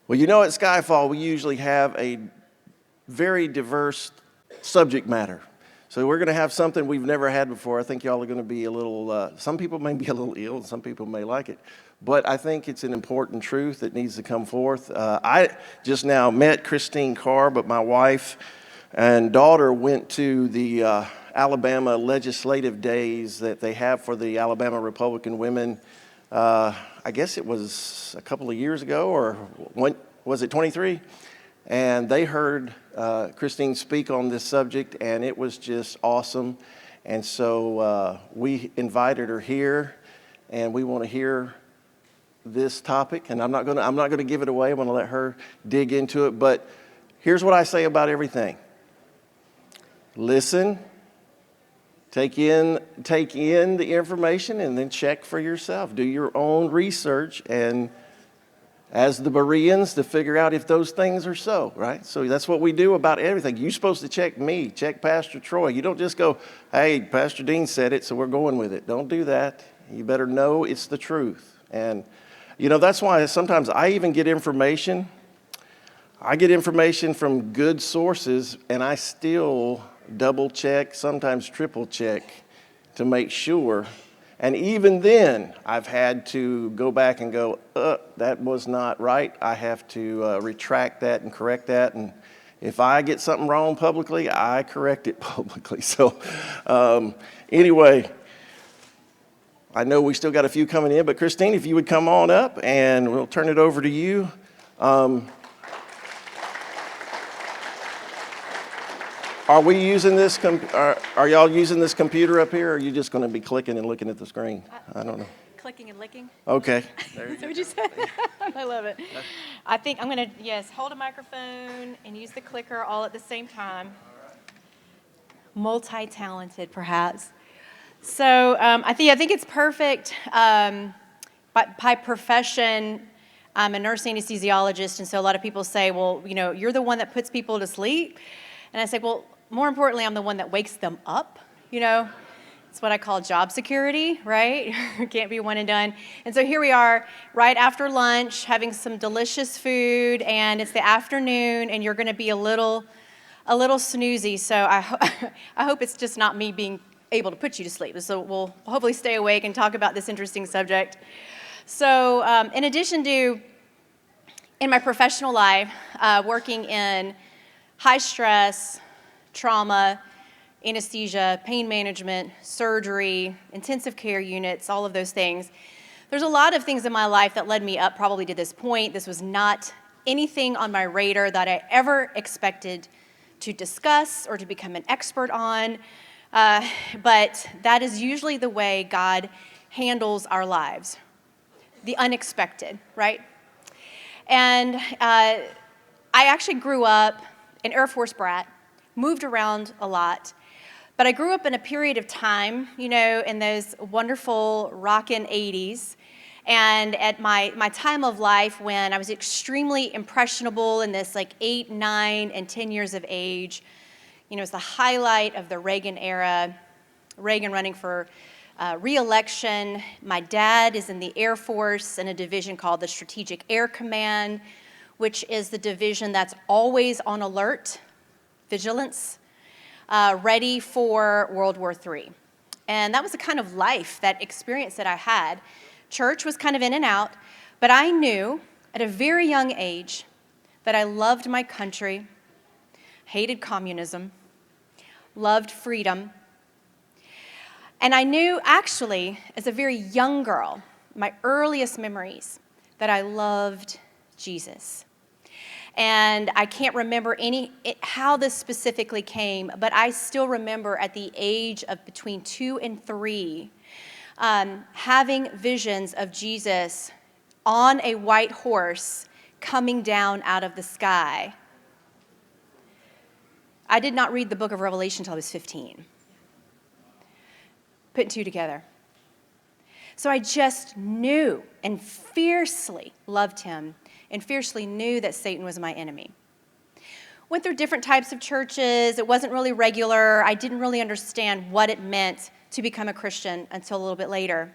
Well, at Skyfall, we usually have a very diverse subject matter. So we're going to have something we've never had before. I think y'all are going to be a little, some people may be a little ill, and some people may like it. But I think it's an important truth that needs to come forth. I just now met Christine Carr, but my wife and daughter went to the Alabama legislative days that they have for the Alabama Republican women. I guess it was a couple of years ago, or was it 23? And they heard Christine speak on this subject, and it was just awesome. And so we invited her here, and we want to hear this topic. And I'm not going to give it away. I'm going to let her dig into it. But here's what I say about everything: listen. Take in the information and then check for yourself. Do your own research, and as the Bereans, to figure out if those things are so, right? So that's what we do about everything. You're supposed to check me, check Pastor Troy. You don't just go, hey, Pastor Dean said it, so we're going with it. Don't do that. You better know it's the truth. And, that's why sometimes I even get information. I get information from good sources, and I still double check, sometimes triple check to make sure. And even then, I've had to go back and go, that was not right. I have to retract that and correct that. And if I get something wrong publicly, I correct it publicly. So anyway, I know we still got a few coming in, but Christine, if you would come on up, and we'll turn it over to you. Are we using this? Are y'all using this computer up here, or are you just going to be clicking and looking at the screen? I don't know. Clicking and licking. Okay. That's what you said. I love it. I think I'm going to, hold a microphone and use the clicker all at the same time. Multi-talented, perhaps. So I think it's perfect. By profession, I'm a nurse anesthesiologist, and so a lot of people say, well, you're the one that puts people to sleep. And I say, well, more importantly, I'm the one that wakes them up, It's what I call job security, right? Can't be one and done. And so here we are, right after lunch, having some delicious food, and it's the afternoon, and you're going to be a little snoozy. So I hope it's just not me being able to put you to sleep. So we'll hopefully stay awake and talk about this interesting subject. So in addition to, in my professional life, working in high stress, trauma, anesthesia, pain management, surgery, intensive care units, all of those things. There's a lot of things in my life that led me up probably to this point. This was not anything on my radar that I ever expected to discuss or to become an expert on. But that is usually the way God handles our lives. The unexpected, right? And I actually grew up an Air Force brat, moved around a lot, but I grew up in a period of time, in those wonderful rockin' 80s, and at my time of life when I was extremely impressionable in this 8, 9, and 10 years of age. It was the highlight of the Reagan era, Reagan running for re-election. My dad is in the Air Force in a division called the Strategic Air Command, which is the division that's always on alert, vigilance, ready for World War III. And that was the kind of life, that experience that I had. Church was kind of in and out, but I knew at a very young age that I loved my country, hated communism, loved freedom. And I knew actually, as a very young girl, my earliest memories, that I loved Jesus. And I can't remember how this specifically came, but I still remember at the age of between 2 and 3, having visions of Jesus on a white horse coming down out of the sky. I did not read the book of Revelation until I was 15. Putting two together. So I just knew and fiercely loved him and fiercely knew that Satan was my enemy. Went through different types of churches. It wasn't really regular. I didn't really understand what it meant to become a Christian until a little bit later.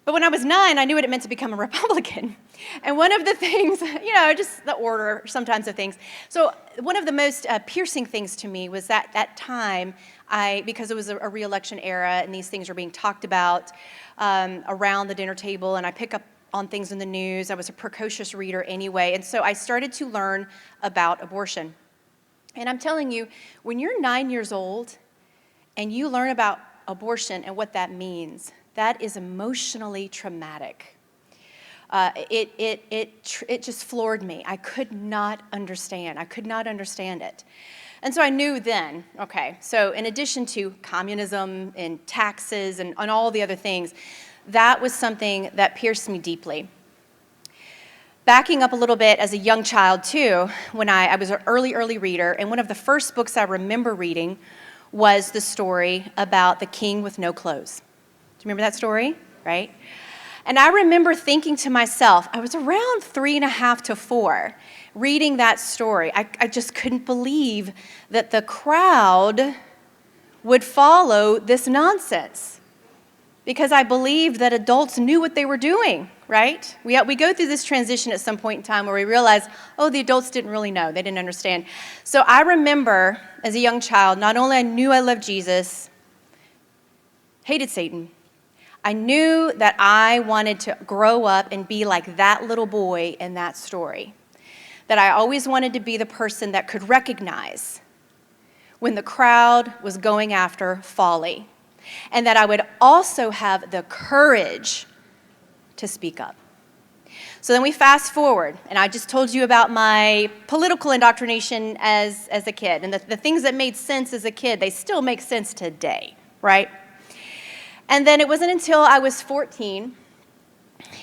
But when I was 9, I knew what it meant to become a Republican. And one of the things, just the order sometimes of things. So one of the most piercing things to me was that time, because it was a re-election era and these things were being talked about around the dinner table, and I pick up on things in the news. I was a precocious reader anyway. And so I started to learn about abortion. And I'm telling you, when you're 9 years old and you learn about abortion and what that means, that is emotionally traumatic. It just floored me. I could not understand. I could not understand it. And so I knew then, okay, so in addition to communism and taxes and all the other things, that was something that pierced me deeply. Backing up a little bit, as a young child too, when I was an early reader, and one of the first books I remember reading was the story about the king with no clothes. Do you remember that story? Right? And I remember thinking to myself, I was around 3.5 to 4, reading that story. I just couldn't believe that the crowd would follow this nonsense, because I believed that adults knew what they were doing, right? We go through this transition at some point in time where we realize, the adults didn't really know. They didn't understand. So I remember as a young child, not only I knew I loved Jesus, hated Satan, I knew that I wanted to grow up and be like that little boy in that story. That I always wanted to be the person that could recognize when the crowd was going after folly. And that I would also have the courage to speak up. So then we fast forward, and I just told you about my political indoctrination as a kid. And the things that made sense as a kid, they still make sense today, right? And then it wasn't until I was 14,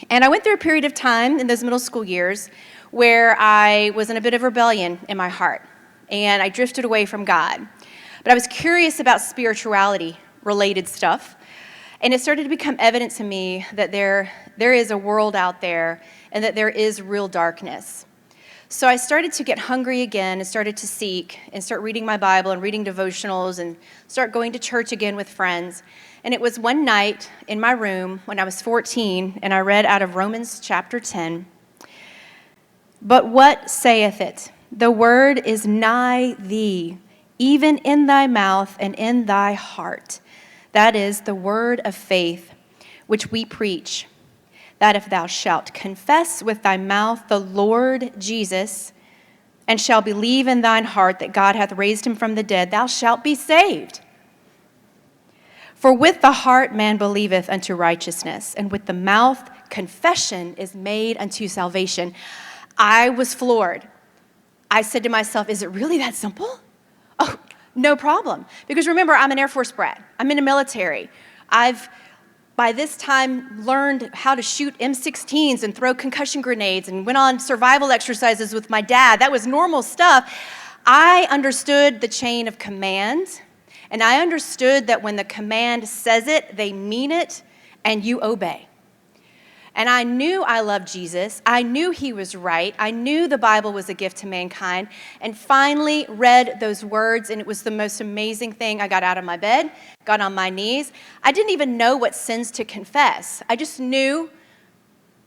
and I went through a period of time in those middle school years where I was in a bit of rebellion in my heart, and I drifted away from God. But I was curious about spirituality-related stuff, and it started to become evident to me that there is a world out there and that there is real darkness. So I started to get hungry again and started to seek and start reading my Bible and reading devotionals and start going to church again with friends. And it was one night in my room when I was 14, and I read out of Romans chapter 10. But what saith it? The word is nigh thee, even in thy mouth and in thy heart. That is the word of faith which we preach, that if thou shalt confess with thy mouth the Lord Jesus, and shalt believe in thine heart that God hath raised him from the dead, thou shalt be saved. For with the heart man believeth unto righteousness, and with the mouth confession is made unto salvation. I was floored. I said to myself, is it really that simple? Oh, no problem. Because remember, I'm an Air Force brat. I'm in the military. I've, by this time, learned how to shoot M16s and throw concussion grenades and went on survival exercises with my dad. That was normal stuff. I understood the chain of command, and I understood that when the command says it, they mean it, and you obey. And I knew I loved Jesus. I knew he was right. I knew the Bible was a gift to mankind, and finally read those words, and it was the most amazing thing. I got out of my bed, got on my knees. I didn't even know what sins to confess. I just knew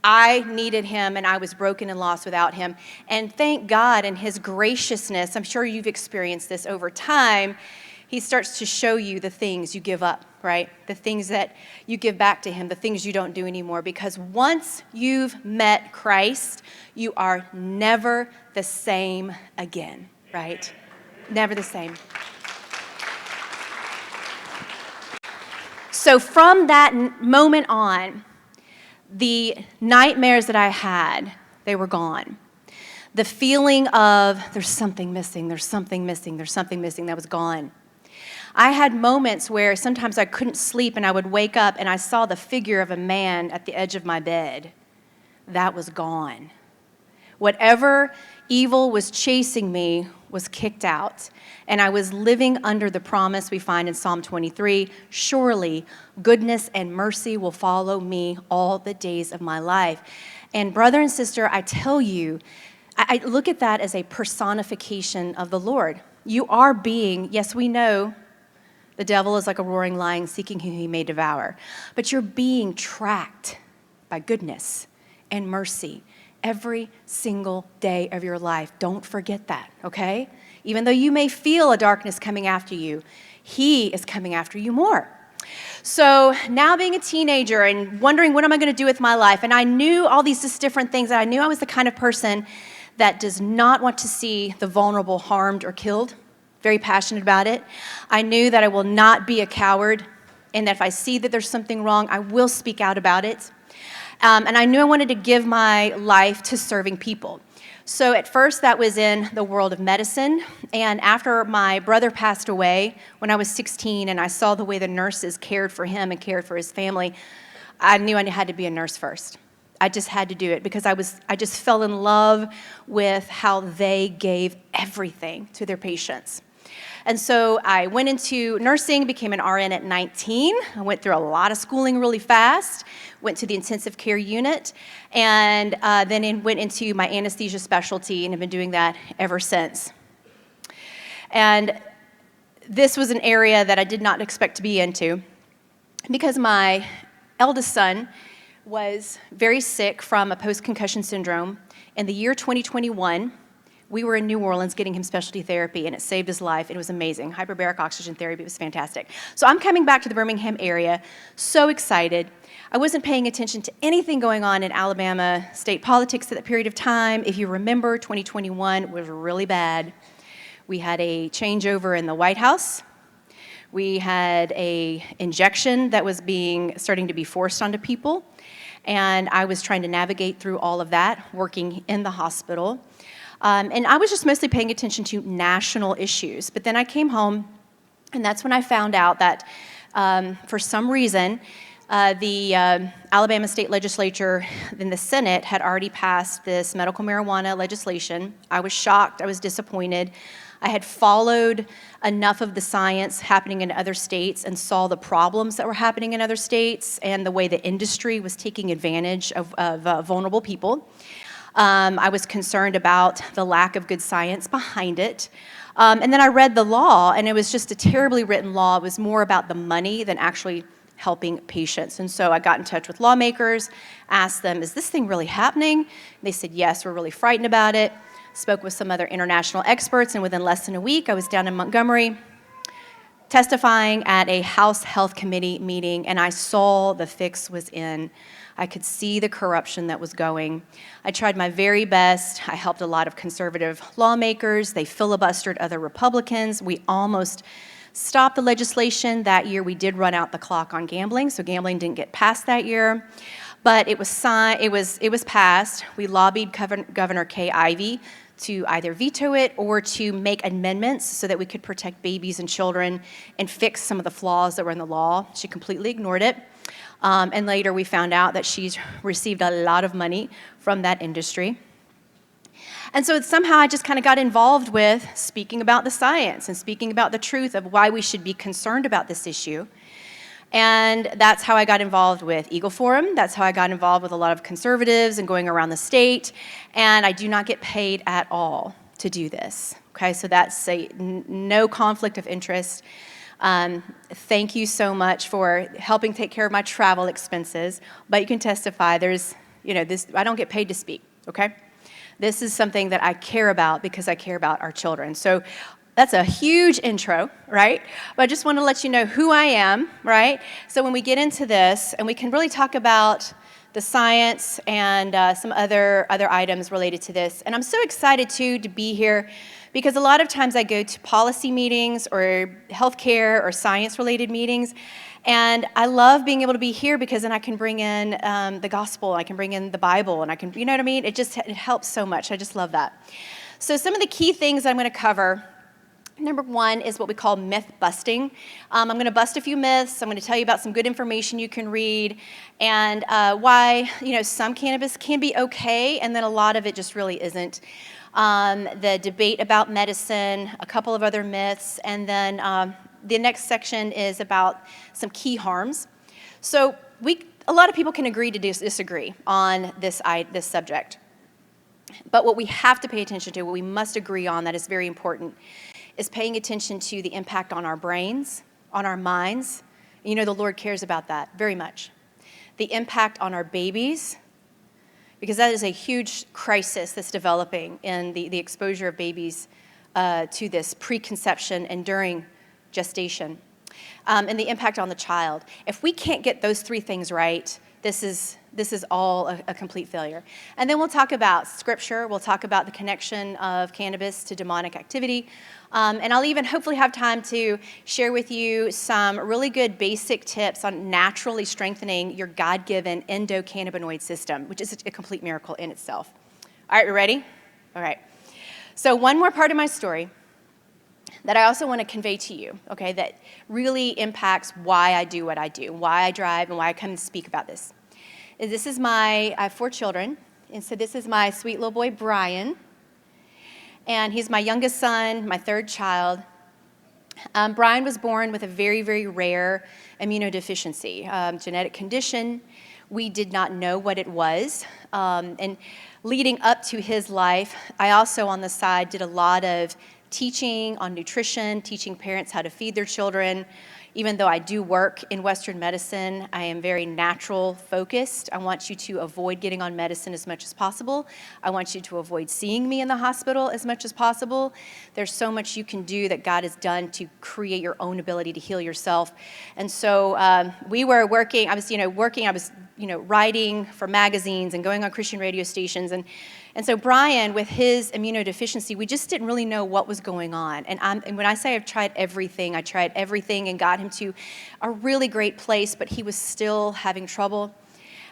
I needed him, and I was broken and lost without him. And thank God in his graciousness, I'm sure you've experienced this over time, he starts to show you the things you give up, right? The things that you give back to him, the things you don't do anymore. Because once you've met Christ, you are never the same again, right? Never the same. So from that moment on, the nightmares that I had, they were gone. The feeling of there's something missing, that was gone. I had moments where sometimes I couldn't sleep and I would wake up and I saw the figure of a man at the edge of my bed. That was gone. Whatever evil was chasing me was kicked out, and I was living under the promise we find in Psalm 23, surely goodness and mercy will follow me all the days of my life. And brother and sister, I tell you, I look at that as a personification of the Lord. You are being, yes, we know, The devil is like a roaring lion seeking whom he may devour. But you're being tracked by goodness and mercy every single day of your life. Don't forget that, okay? Even though you may feel a darkness coming after you, he is coming after you more. So now being a teenager and wondering what am I going to do with my life, and I knew all these just different things, and I knew I was the kind of person that does not want to see the vulnerable harmed or killed. Very passionate about it. I knew that I will not be a coward, and that if I see that there's something wrong, I will speak out about it. And I knew I wanted to give my life to serving people. So at first that was in the world of medicine, and after my brother passed away when I was 16 and I saw the way the nurses cared for him and cared for his family, I knew I had to be a nurse first. I just had to do it because I just fell in love with how they gave everything to their patients. And so I went into nursing, became an RN at 19. I went through a lot of schooling really fast, went to the intensive care unit, and then went into my anesthesia specialty and have been doing that ever since. And this was an area that I did not expect to be into because my eldest son was very sick from a post-concussion syndrome. In the year 2021, we were in New Orleans getting him specialty therapy, and it saved his life. It was amazing. Hyperbaric oxygen therapy was fantastic. So I'm coming back to the Birmingham area, so excited. I wasn't paying attention to anything going on in Alabama state politics at that period of time. If you remember, 2021 was really bad. We had a changeover in the White House. We had a injection that was starting to be forced onto people, and I was trying to navigate through all of that, working in the hospital. And I was just mostly paying attention to national issues. But then I came home, and that's when I found out that for some reason, the Alabama state legislature in the Senate had already passed this medical marijuana legislation. I was shocked. I was disappointed. I had followed enough of the science happening in other states and saw the problems that were happening in other states and the way the industry was taking advantage of vulnerable people. I was concerned about the lack of good science behind it. And then I read the law, and it was just a terribly written law. It was more about the money than actually helping patients. And so I got in touch with lawmakers, asked them, is this thing really happening? They said, yes, we're really frightened about it. Spoke with some other international experts, and within less than a week, I was down in Montgomery testifying at a House Health Committee meeting, and I saw the fix was in. I could see the corruption that was going. I tried my very best. I helped a lot of conservative lawmakers. They filibustered other Republicans. We almost stopped the legislation. That year, we did run out the clock on gambling, so gambling didn't get passed that year. But it was passed. We lobbied Governor Kay Ivey to either veto it or to make amendments so that we could protect babies and children and fix some of the flaws that were in the law. She completely ignored it. And later we found out that she's received a lot of money from that industry. And so somehow I just kind of got involved with speaking about the science and speaking about the truth of why we should be concerned about this issue. And that's how I got involved with Eagle Forum. That's how I got involved with a lot of conservatives and going around the state. And I do not get paid at all to do this. Okay, so that's no conflict of interest. Thank you so much for helping take care of my travel expenses. But you can testify, I don't get paid to speak, okay? This is something that I care about because I care about our children. So that's a huge intro, right? But I just want to let you know who I am, right? So when we get into this, and we can really talk about the science and some other items related to this. And I'm so excited, too, to be here because a lot of times I go to policy meetings or healthcare or science-related meetings, and I love being able to be here because then I can bring in the gospel, I can bring in the Bible, and I can, you know what I mean? It helps so much. I just love that. So some of the key things I'm going to cover. Number one is what we call myth busting. I'm going to bust a few myths. I'm going to tell you about some good information you can read and why some cannabis can be okay and then a lot of it just really isn't. The debate about medicine, a couple of other myths, and then the next section is about some key harms. So a lot of people can agree to disagree on this subject. But what we have to pay attention to, what we must agree on that is very important, is paying attention to the impact on our brains, on our minds. You know the Lord cares about that very much. The impact on our babies, because that is a huge crisis that's developing in the exposure of babies to this preconception and during gestation, and the impact on the child. If we can't get those three things right, this is all a complete failure. And then we'll talk about scripture. We'll talk about the connection of cannabis to demonic activity. And I'll even hopefully have time to share with you some really good basic tips on naturally strengthening your God-given endocannabinoid system, which is a complete miracle in itself. All right, we ready? All right. So one more part of my story that I also want to convey to you, okay, that really impacts why I do what I do, why I drive, and why I come and speak about this. I have 4 children, and so this is my sweet little boy, Brian, and he's my youngest son, my 3rd child. Brian was born with a very, very rare immunodeficiency, genetic condition. We did not know what it was, and leading up to his life, I also on the side did a lot of teaching on nutrition, teaching parents how to feed their children. Even though I do work in Western medicine, I am very natural focused. I want you to avoid getting on medicine as much as possible. I want you to avoid seeing me in the hospital as much as possible. There's so much you can do that God has done to create your own ability to heal yourself. And so we were working, I was writing for magazines and going on Christian radio stations. And so Brian, with his immunodeficiency, we just didn't really know what was going on. And when I say I tried everything and got him to a really great place, but he was still having trouble.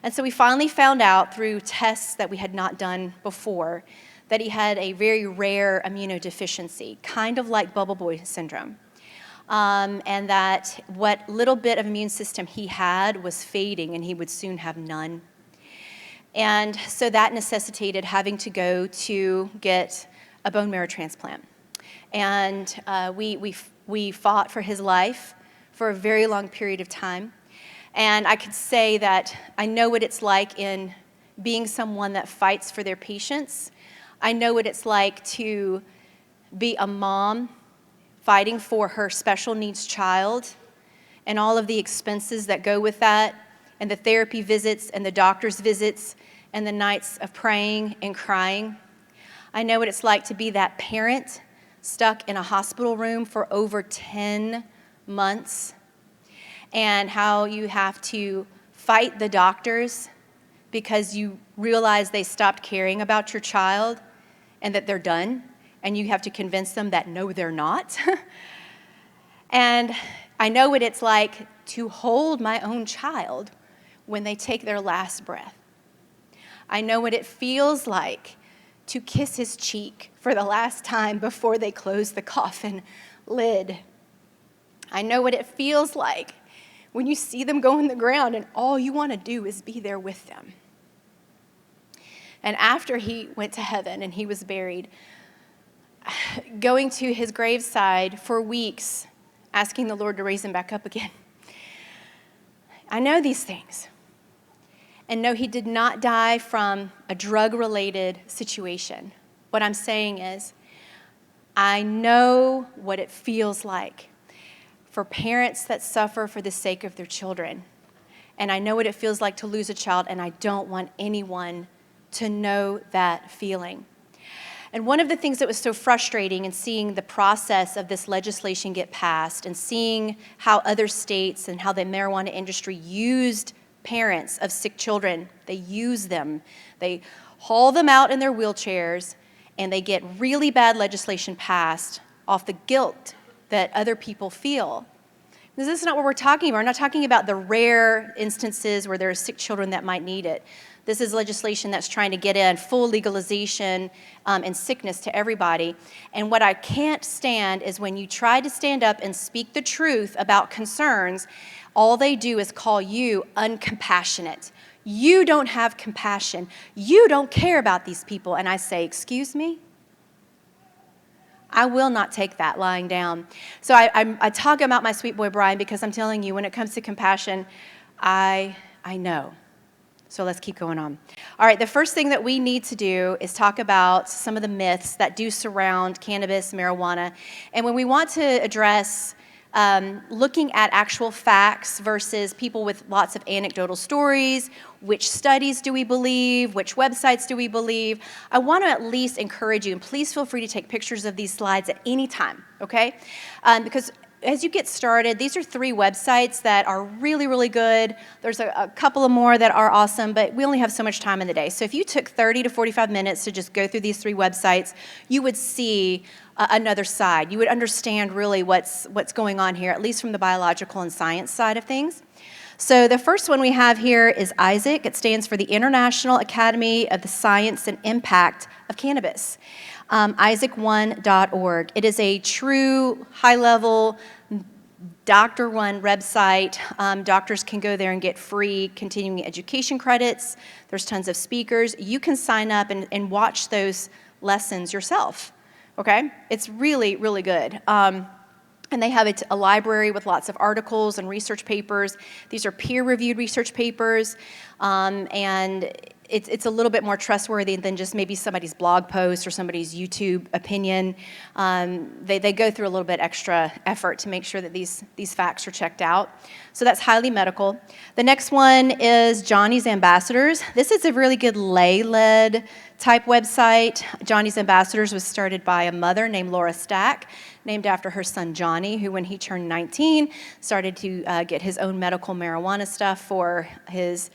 And so we finally found out through tests that we had not done before that he had a very rare immunodeficiency, kind of like bubble boy syndrome. And that what little bit of immune system he had was fading and he would soon have none. And so that necessitated having to go to get a bone marrow transplant. And we fought for his life for a very long period of time. And I could say that I know what it's like in being someone that fights for their patients. I know what it's like to be a mom fighting for her special needs child and all of the expenses that go with that, and the therapy visits and the doctor's visits and the nights of praying and crying. I know what it's like to be that parent stuck in a hospital room for over 10 months, and how you have to fight the doctors because you realize they stopped caring about your child and that they're done, and you have to convince them that no, they're not. And I know what it's like to hold my own child when they take their last breath. I know what it feels like to kiss his cheek for the last time before they close the coffin lid. I know what it feels like when you see them go in the ground and all you want to do is be there with them. And after he went to heaven and he was buried, going to his graveside for weeks, asking the Lord to raise him back up again. I know these things. And no, he did not die from a drug-related situation. What I'm saying is, I know what it feels like for parents that suffer for the sake of their children. And I know what it feels like to lose a child, and I don't want anyone to know that feeling. And one of the things that was so frustrating in seeing the process of this legislation get passed and seeing how other states and how the marijuana industry used parents of sick children, they use them. They haul them out in their wheelchairs, and they get really bad legislation passed off the guilt that other people feel. This is not what we're talking about. We're not talking about the rare instances where there are sick children that might need it. This is legislation that's trying to get in full legalization and sickness to everybody. And what I can't stand is when you try to stand up and speak the truth about concerns, all they do is call you uncompassionate. You don't have compassion. You don't care about these people. And I say, excuse me? I will not take that lying down. So I talk about my sweet boy Brian because I'm telling you, when it comes to compassion, I know. So let's keep going on. All right, the first thing that we need to do is talk about some of the myths that do surround cannabis, marijuana. And when we want to address looking at actual facts versus people with lots of anecdotal stories. Which studies do we believe? Which websites do we believe? I want to at least encourage you, and please feel free to take pictures of these slides at any time, okay? Because as you get started, these are 3 websites that are really, really good. There's a couple of more that are awesome, but we only have so much time in the day. So if you took 30 to 45 minutes to just go through these 3 websites, you would see another side. You would understand really what's going on here, at least from the biological and science side of things. So the first one we have here is ISAC. It stands for the International Academy of the Science and Impact of Cannabis. ISAC1.org. It is a true high-level doctor-run website. Doctors can go there and get free continuing education credits. There's tons of speakers. You can sign up and watch those lessons yourself, okay? It's really, really good. And they have a library with lots of articles and research papers. These are peer-reviewed research papers, and it's a little bit more trustworthy than just maybe somebody's blog post or somebody's YouTube opinion. They go through a little bit extra effort to make sure that these facts are checked out. So that's highly medical. The next one is Johnny's Ambassadors. This is a really good lay-led type website. Johnny's Ambassadors was started by a mother named Laura Stack, named after her son Johnny, who when he turned 19 started to get his own medical marijuana stuff for his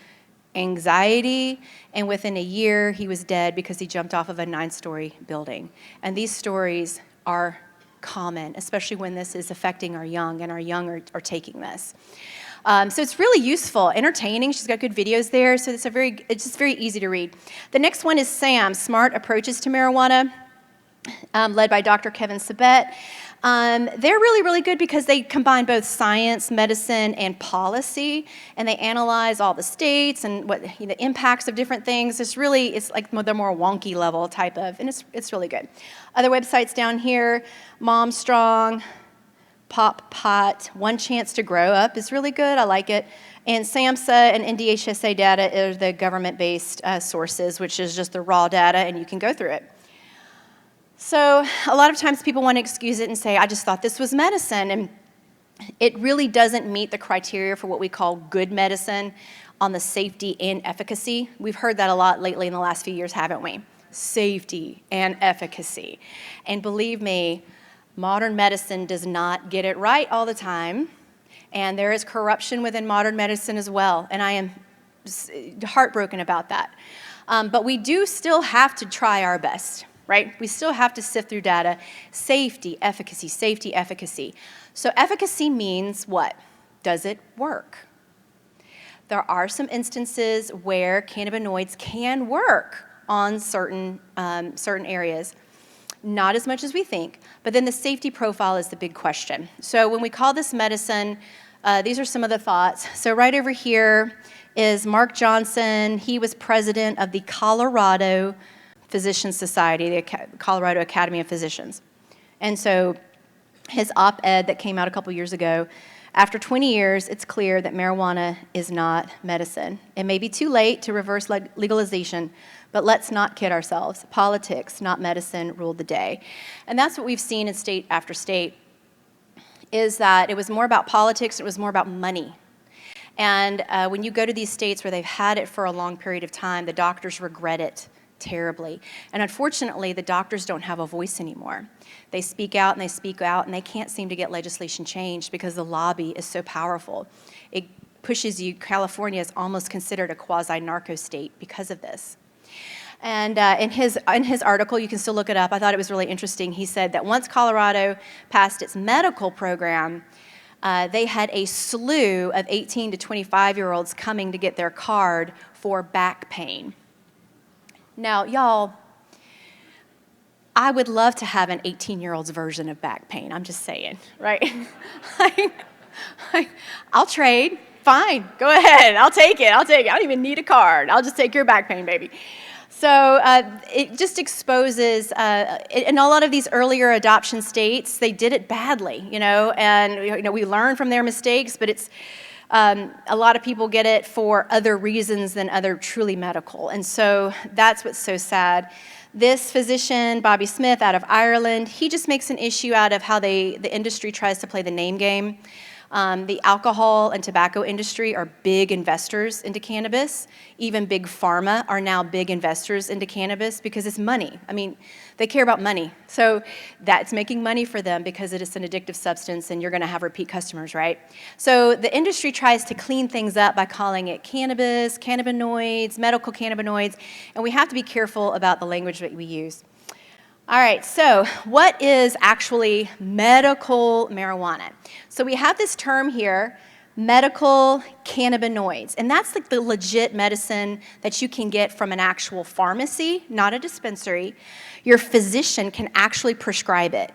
anxiety, and within a year he was dead because he jumped off of a 9-story building. And these stories are common, especially when this is affecting our young, and our young are taking this. So it's really useful, entertaining. She's got good videos there, so it's just very easy to read. The next one is SAM, Smart Approaches to Marijuana, led by Dr. Kevin Sabet. They're really, really good because they combine both science, medicine, and policy, and they analyze all the states and what the impacts of different things. It's like the more wonky level type of, and it's really good. Other websites down here, Mom Strong, Pop Pot, One Chance to Grow Up is really good. I like it. And SAMHSA and NDHSA data are the government-based sources, which is just the raw data, and you can go through it. So a lot of times people want to excuse it and say, I just thought this was medicine. And it really doesn't meet the criteria for what we call good medicine on the safety and efficacy. We've heard that a lot lately in the last few years, haven't we? Safety and efficacy. And believe me, modern medicine does not get it right all the time. And there is corruption within modern medicine as well. And I am heartbroken about that. But we do still have to try our best. Right? We still have to sift through data. Safety, efficacy. So efficacy means what? Does it work? There are some instances where cannabinoids can work on certain areas. Not as much as we think, but then the safety profile is the big question. So when we call this medicine, these are some of the thoughts. So right over here is Mark Johnson. He was president of the Colorado Physicians Society, the Colorado Academy of Physicians. And so his op-ed that came out a couple years ago, after 20 years, it's clear that marijuana is not medicine. It may be too late to reverse legalization, but let's not kid ourselves. Politics, not medicine, ruled the day. And that's what we've seen in state after state, is that it was more about politics, it was more about money. And when you go to these states where they've had it for a long period of time, the doctors regret it terribly. And unfortunately, the doctors don't have a voice anymore. They speak out, and they can't seem to get legislation changed because the lobby is so powerful. It pushes you. California is almost considered a quasi-narco state because of this. And in his article, you can still look it up, I thought it was really interesting. He said that once Colorado passed its medical program, they had a slew of 18 to 25-year-olds coming to get their card for back pain. Now, y'all, I would love to have an 18-year-old's version of back pain. I'm just saying, right? I'll trade. Fine, go ahead. I'll take it. I don't even need a card. I'll just take your back pain, baby. So it just exposes, in a lot of these earlier adoption states, they did it badly, and we learn from their mistakes, but it's a lot of people get it for other reasons than other truly medical. And so that's what's so sad, This physician, Bobby Smith, out of Ireland, he just makes an issue out of how the industry tries to play the name game. The alcohol and tobacco industry are big investors into cannabis. Even big pharma are now big investors into cannabis because it's money. I mean, they care about money. So that's making money for them because it is an addictive substance and you're going to have repeat customers, right? So the industry tries to clean things up by calling it cannabis, cannabinoids, medical cannabinoids, and we have to be careful about the language that we use. All right, so what is actually medical marijuana? So we have this term here, medical cannabinoids, and that's like the legit medicine that you can get from an actual pharmacy, not a dispensary. Your physician can actually prescribe it.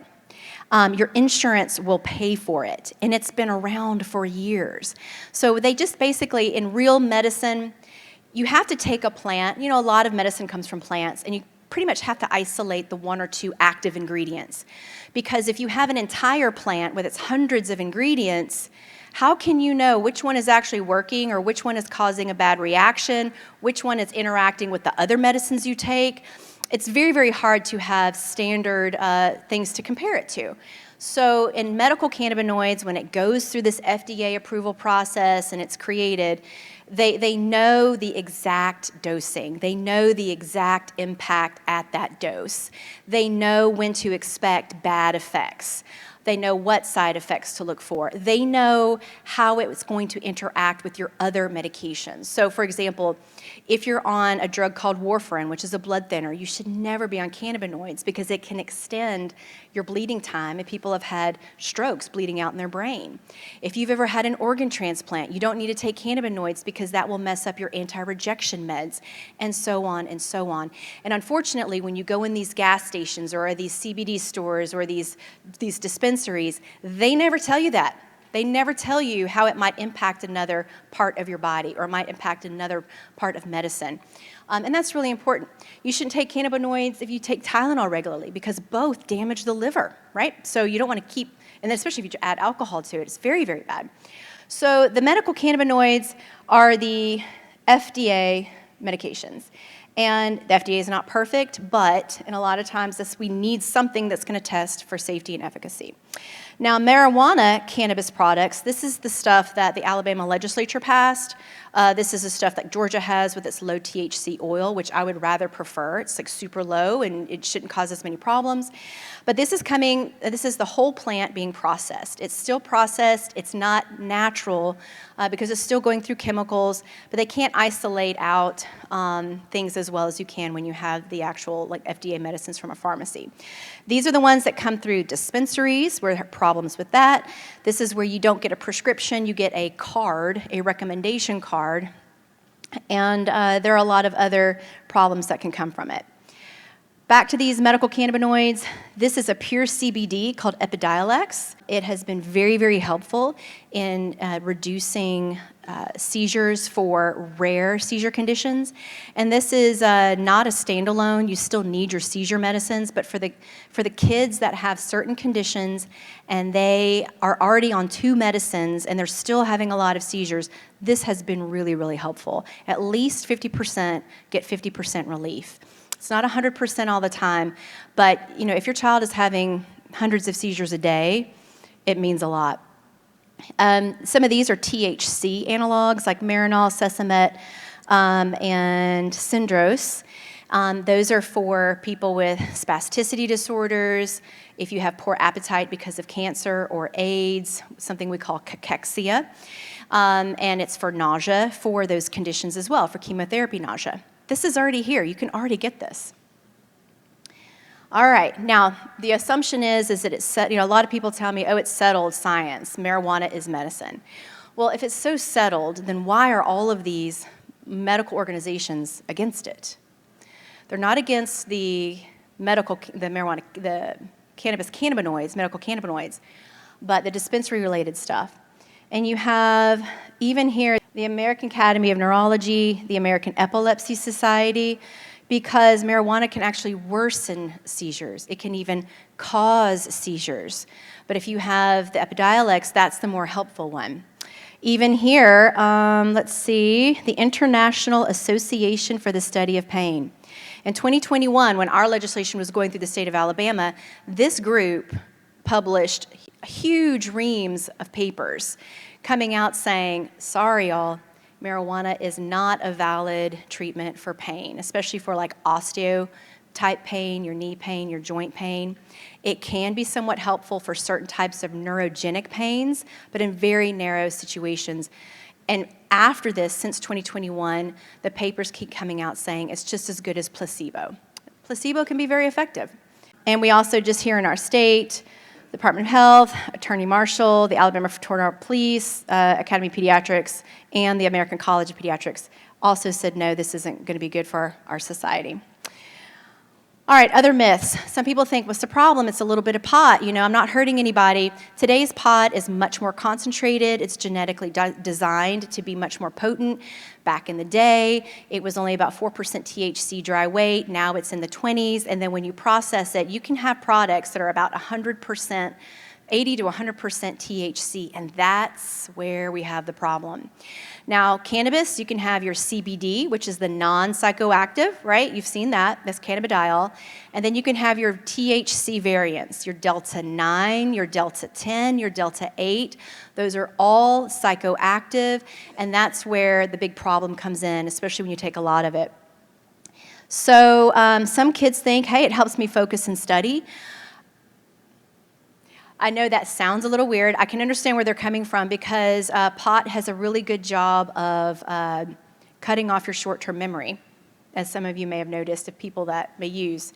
Your insurance will pay for it, and it's been around for years. So they just basically, in real medicine, you have to take a plant. You know, a lot of medicine comes from plants, and you pretty much have to isolate the one or two active ingredients. Because if you have an entire plant with its hundreds of ingredients, how can you know which one is actually working or which one is causing a bad reaction, which one is interacting with the other medicines you take? It's very, very hard to have standard things to compare it to. So in medical cannabinoids, when it goes through this FDA approval process and it's created, they know the exact dosing. They know the exact impact at that dose. They know when to expect bad effects. They know what side effects to look for. They know how it's going to interact with your other medications. So for example, if you're on a drug called warfarin, which is a blood thinner, you should never be on cannabinoids because it can extend your bleeding time if people have had strokes bleeding out in their brain. If you've ever had an organ transplant, you don't need to take cannabinoids because that will mess up your anti-rejection meds, and so on and so on. And unfortunately, when you go in these gas stations or these CBD stores or these dispensaries, they never tell you that. They never tell you how it might impact another part of your body or might impact another part of medicine. And that's really important. You shouldn't take cannabinoids if you take Tylenol regularly because both damage the liver, right? So you don't want to keep, and especially if you add alcohol to it, it's very, very bad. So the medical cannabinoids are the FDA medications. And the FDA is not perfect, but in a lot of times we need something that's going to test for safety and efficacy. Now, marijuana cannabis products, this is the stuff that the Alabama legislature passed. This is the stuff that Georgia has with its low THC oil, which I would rather prefer. It's like super low and it shouldn't cause as many problems. But this is the whole plant being processed. It's still processed, it's not natural because it's still going through chemicals, but they can't isolate out things as well as you can when you have the actual like FDA medicines from a pharmacy. These are the ones that come through dispensaries where there are problems with that. This is where you don't get a prescription, you get a card, a recommendation card, and there are a lot of other problems that can come from it. Back to these medical cannabinoids, this is a pure CBD called Epidiolex. It has been very, very helpful in reducing seizures for rare seizure conditions. And this is not a standalone. You still need your seizure medicines, but for the kids that have certain conditions and they are already on 2 medicines and they're still having a lot of seizures, this has been really, really helpful. At least 50% get 50% relief. It's not 100% all the time, but if your child is having hundreds of seizures a day, it means a lot. Some of these are THC analogs like Marinol, Sesamet, and Syndrose. Those are for people with spasticity disorders, if you have poor appetite because of cancer or AIDS, something we call cachexia, and it's for nausea for those conditions as well, for chemotherapy nausea. This is already here. You can already get this. All right. Now, the assumption is that it's set. A lot of people tell me, oh, it's settled science. Marijuana is medicine. Well, if it's so settled, then why are all of these medical organizations against it? They're not against the marijuana, the cannabinoids, medical cannabinoids, but the dispensary-related stuff. And you have, even here, the American Academy of Neurology, the American Epilepsy Society, because marijuana can actually worsen seizures. It can even cause seizures. But if you have the Epidiolex, that's the more helpful one. Even here, let's see, the International Association for the Study of Pain. In 2021, when our legislation was going through the state of Alabama, this group published huge reams of papers coming out saying, sorry y'all, marijuana is not a valid treatment for pain, especially for like osteo type pain, your knee pain, your joint pain. It can be somewhat helpful for certain types of neurogenic pains, but in very narrow situations. And after this, since 2021, the papers keep coming out saying it's just as good as placebo. Placebo can be very effective. And we also just here in our state, Department of Health, Attorney Marshal, the Alabama Fraternal Police, Academy of Pediatrics, and the American College of Pediatrics also said, no, this isn't going to be good for our society. All right, other myths. Some people think, what's the problem? It's a little bit of pot. You know, I'm not hurting anybody. Today's pot is much more concentrated. It's genetically designed to be much more potent. Back in the day, it was only about 4% THC dry weight. Now it's in the 20s. And then when you process it, you can have products that are about 100%, 80 to 100% THC, and that's where we have the problem. Now, cannabis, you can have your CBD, which is the non-psychoactive, right? You've seen that. That's cannabidiol. And then you can have your THC variants, your Delta 9, your Delta 10, your Delta 8. Those are all psychoactive, and that's where the big problem comes in, especially when you take a lot of it. So some kids think, hey, it helps me focus and study. I know that sounds a little weird. I can understand where they're coming from because pot has a really good job of cutting off your short-term memory, as some of you may have noticed of people that may use.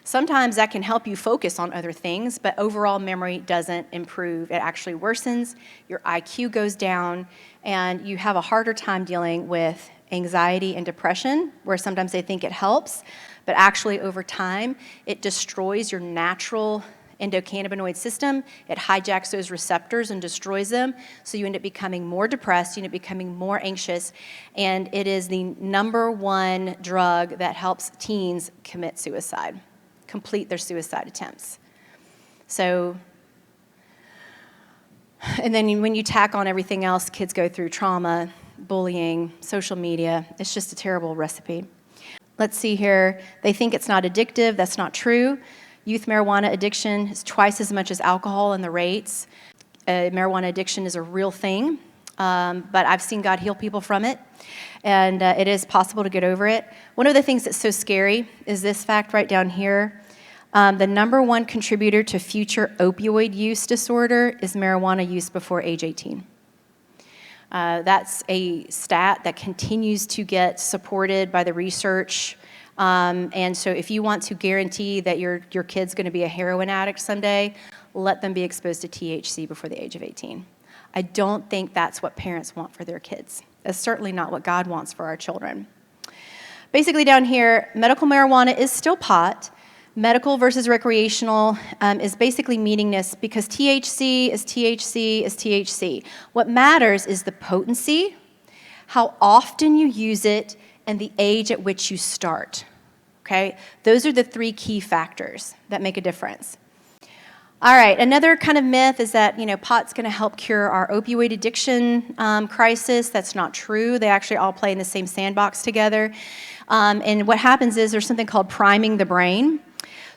Sometimes that can help you focus on other things, but overall memory doesn't improve. It actually worsens, your IQ goes down, and you have a harder time dealing with anxiety and depression, where sometimes they think it helps, but actually over time, it destroys your natural endocannabinoid system. It hijacks those receptors and destroys them, so you end up becoming more depressed, you end up becoming more anxious, and it is the #1 drug that helps teens commit suicide, complete their suicide attempts. So, and then when you tack on everything else, kids go through trauma, bullying, social media. It's just a terrible recipe. Let's see here. They think it's not addictive. That's not true. Youth marijuana addiction is twice as much as alcohol in the rates. Marijuana addiction is a real thing, but I've seen God heal people from it, and it is possible to get over it. One of the things that's so scary is this fact right down here. The #1 contributor to future opioid use disorder is marijuana use before age 18. That's a stat that continues to get supported by the research. And so if you want to guarantee that your kid's going to be a heroin addict someday, let them be exposed to THC before the age of 18. I don't think that's what parents want for their kids. That's certainly not what God wants for our children. Basically down here, medical marijuana is still pot. Medical versus recreational is basically meaningless because THC is THC is THC. What matters is the potency, how often you use it, and the age at which you start, okay? Those are the 3 key factors that make a difference. All right, another kind of myth is that, you know, pot's gonna help cure our opioid addiction crisis. That's not true. They actually all play in the same sandbox together. And what happens is there's something called priming the brain.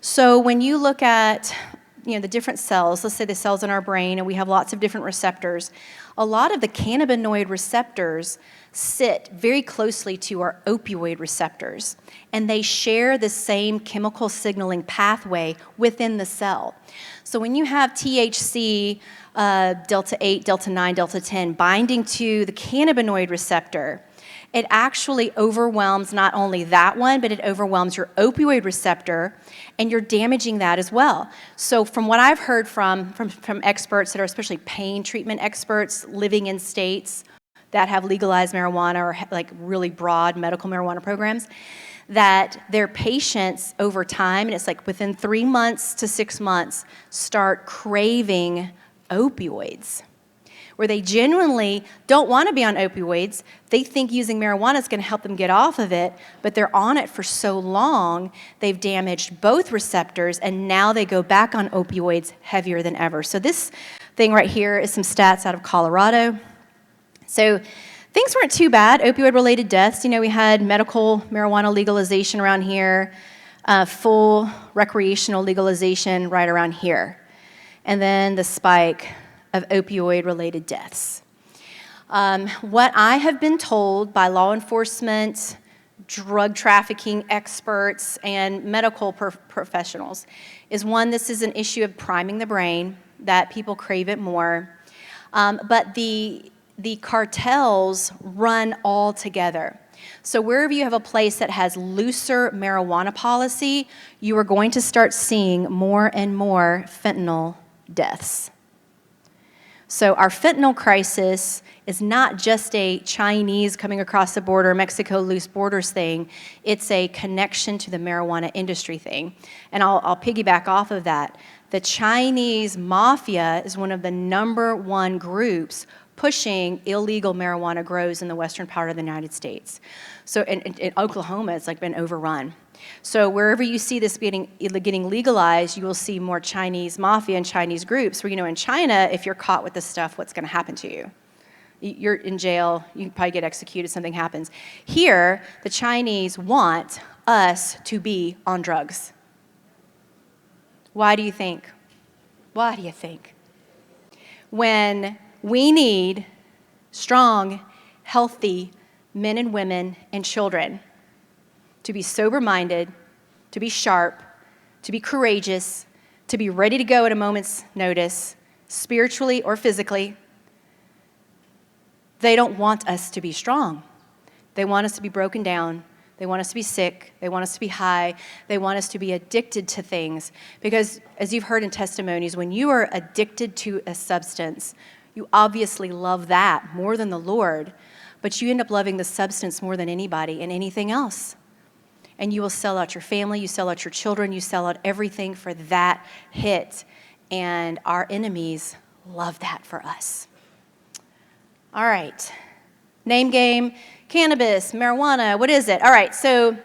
So when you look at, you know, the different cells, let's say the cells in our brain, and we have lots of different receptors, a lot of the cannabinoid receptors sit very closely to our opioid receptors, and they share the same chemical signaling pathway within the cell. So when you have THC, Delta 8, Delta 9, Delta 10 binding to the cannabinoid receptor, it actually overwhelms not only that one, but it overwhelms your opioid receptor, and you're damaging that as well. So from what I've heard from experts that are especially pain treatment experts living in states that have legalized marijuana or like really broad medical marijuana programs, that their patients over time, and it's like within 3 months to 6 months, start craving opioids, where they genuinely don't want to be on opioids. They think using marijuana is going to help them get off of it, but they're on it for so long, they've damaged both receptors, and now they go back on opioids heavier than ever. So this thing right here is some stats out of Colorado. So Things weren't too bad. Opioid-related deaths, we had medical marijuana legalization around here, full recreational legalization right around here, and then the spike of opioid-related deaths. What I have been told by law enforcement, drug trafficking experts, and medical professionals is, one, this is an issue of priming the brain, that people crave it more, but the cartels run all together. So wherever you have a place that has looser marijuana policy, you are going to start seeing more and more fentanyl deaths. So our fentanyl crisis is not just a Chinese coming across the border, Mexico loose borders thing. It's a connection to the marijuana industry thing. And I'll piggyback off of that. The Chinese mafia is one of the #1 groups pushing illegal marijuana grows in the western part of the United States. So in Oklahoma, it's been overrun. So wherever you see this getting legalized, you will see more Chinese mafia and Chinese groups where, in China, if you're caught with this stuff, what's going to happen to you? You're in jail, you probably get executed, something happens. Here, the Chinese want us to be on drugs. Why do you think? Why do you think? When we need strong, healthy men and women and children to be sober-minded, to be sharp, to be courageous, to be ready to go at a moment's notice, spiritually or physically, they don't want us to be strong. They want us to be broken down. They want us to be sick. They want us to be high. They want us to be addicted to things. Because, as you've heard in testimonies, when you are addicted to a substance, you obviously love that more than the Lord, but you end up loving the substance more than anybody and anything else. And you will sell out your family, you sell out your children, you sell out everything for that hit. And our enemies love that for us. All right, name game, cannabis, marijuana, what is it? All right, so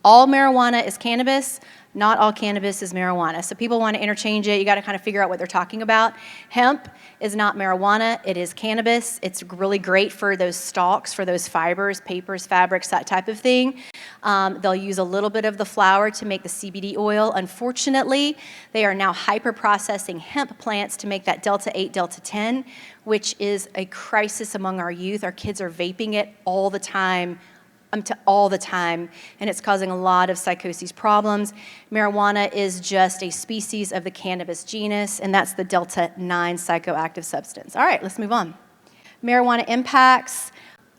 all marijuana is cannabis. Not all cannabis is marijuana. So people want to interchange it. You got to kind of figure out what they're talking about. Hemp is not marijuana. It is cannabis. It's really great for those stalks, for those fibers, papers, fabrics, that type of thing. They'll use a little bit of the flower to make the CBD oil. Unfortunately, they are now hyper-processing hemp plants to make that Delta-8, Delta-10, which is a crisis among our youth. Our kids are vaping it all the time, and it's causing a lot of psychosis problems. Marijuana is just a species of the cannabis genus, and that's the Delta-9 psychoactive substance. All right, let's move on. Marijuana impacts.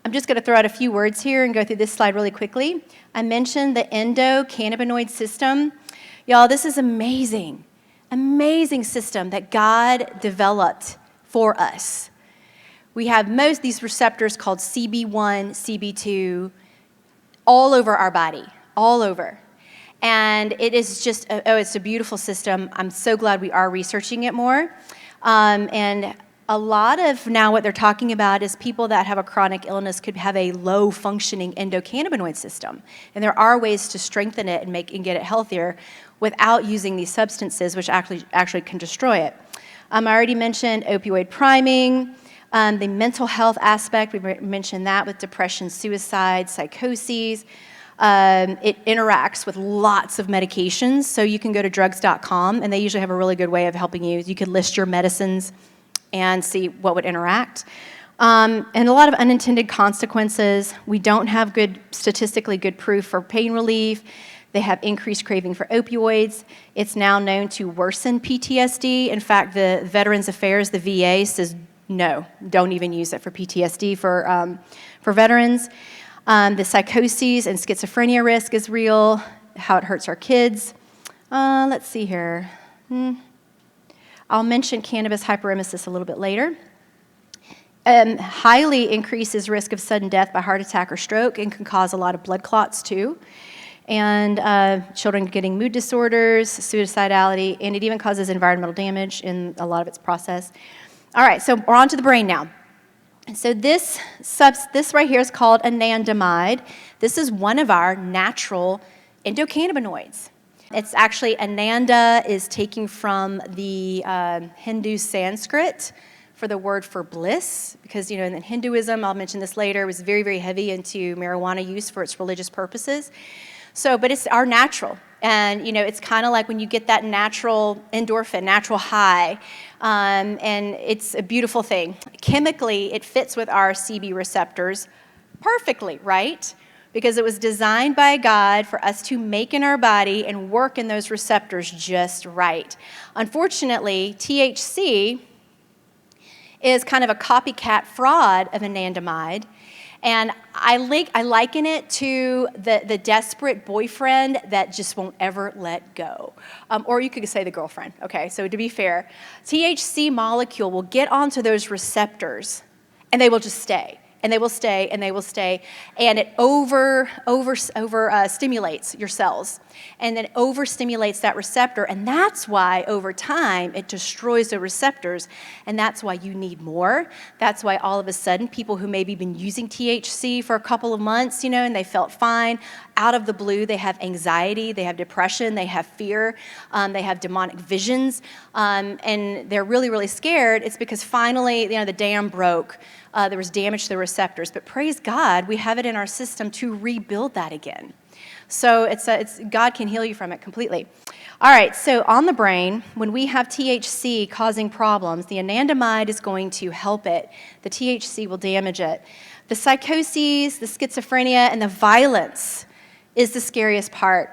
I'm just going to throw out a few words here and go through this slide really quickly. I mentioned the endocannabinoid system. Y'all, this is amazing system that God developed for us. We have most of these receptors called CB1, CB2, all over our body, all over. And it is just, it's a beautiful system. I'm so glad we are researching it more. And a lot of now what they're talking about is people that have a chronic illness could have a low functioning endocannabinoid system. And there are ways to strengthen it and get it healthier without using these substances, which actually can destroy it. I already mentioned opioid priming. The mental health aspect, we mentioned that with depression, suicide, psychoses. It interacts with lots of medications. So you can go to drugs.com, and they usually have a really good way of helping you. You could list your medicines and see what would interact. And a lot of unintended consequences. We don't have statistically good proof for pain relief. They have increased craving for opioids. It's now known to worsen PTSD. In fact, the Veterans Affairs, the VA, says no, don't even use it for PTSD for veterans. The psychoses and schizophrenia risk is real, how it hurts our kids. Let's see here. I'll mention cannabis hyperemesis a little bit later. Highly increases risk of sudden death by heart attack or stroke and can cause a lot of blood clots too. And children getting mood disorders, suicidality, and it even causes environmental damage in a lot of its process. All right, so we're on to the brain now. So this right here is called anandamide. This is one of our natural endocannabinoids. It's actually, Ananda is taken from the Hindu Sanskrit. For for the word for bliss, because, in Hinduism, I'll mention this later, was very, very heavy into marijuana use for its religious purposes. So, but it's our natural. And, it's kind of like when you get that natural endorphin, natural high, and it's a beautiful thing. Chemically, it fits with our CB receptors perfectly, right? Because it was designed by God for us to make in our body and work in those receptors just right. Unfortunately, THC is kind of a copycat fraud of anandamide. And I liken it to the desperate boyfriend that just won't ever let go. Or you could say the girlfriend. Okay, so to be fair, THC molecule will get onto those receptors and they will just stay. And they will stay, and they will stay, and it stimulates your cells, and then overstimulates that receptor, and that's why over time it destroys the receptors, and that's why you need more. That's why all of a sudden people who maybe been using THC for a couple of months, and they felt fine, out of the blue they have anxiety, they have depression, they have fear, they have demonic visions, and they're really, really scared. It's because finally, the dam broke. There was damage to the receptors, but praise God, we have it in our system to rebuild that again. So it's God can heal you from it completely. All right, so on the brain, when we have THC causing problems, the anandamide is going to help it. The THC will damage it. The psychoses, the schizophrenia, and the violence is the scariest part.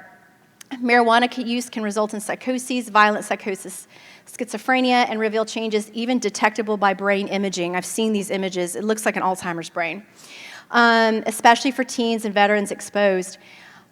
Marijuana use can result in psychoses, violent psychosis, schizophrenia, and reveal changes even detectable by brain imaging. I've seen these images. It looks like an Alzheimer's brain, especially for teens and veterans exposed.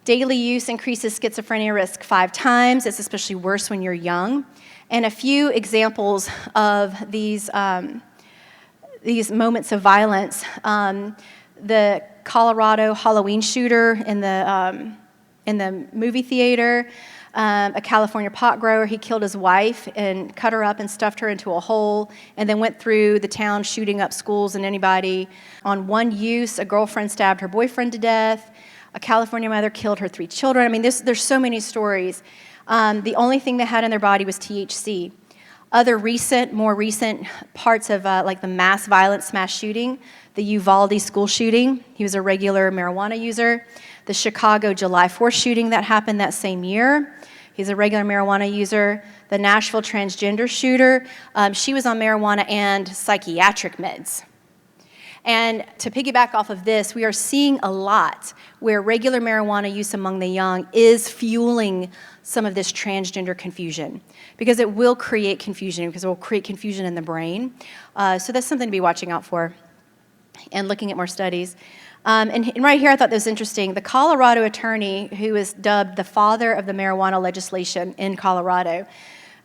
Daily use increases schizophrenia risk 5 times. It's especially worse when you're young. And a few examples of these moments of violence. The Colorado Halloween shooter in the movie theater, a California pot grower, he killed his wife and cut her up and stuffed her into a hole, and then went through the town shooting up schools and anybody. On one use, a girlfriend stabbed her boyfriend to death. A California mother killed her 3 children. I mean, there's so many stories. The only thing they had in their body was THC. Other more recent parts of like the mass violence, mass shooting, the Uvalde school shooting, he was a regular marijuana user. The Chicago July 4th shooting that happened that same year, he's a regular marijuana user. The Nashville transgender shooter, she was on marijuana and psychiatric meds. And to piggyback off of this, we are seeing a lot where regular marijuana use among the young is fueling some of this transgender confusion, because it will create confusion, because it will create confusion in the brain. So that's something to be watching out for and looking at more studies. And right here, I thought this was interesting. The Colorado attorney, who is dubbed the father of the marijuana legislation in Colorado,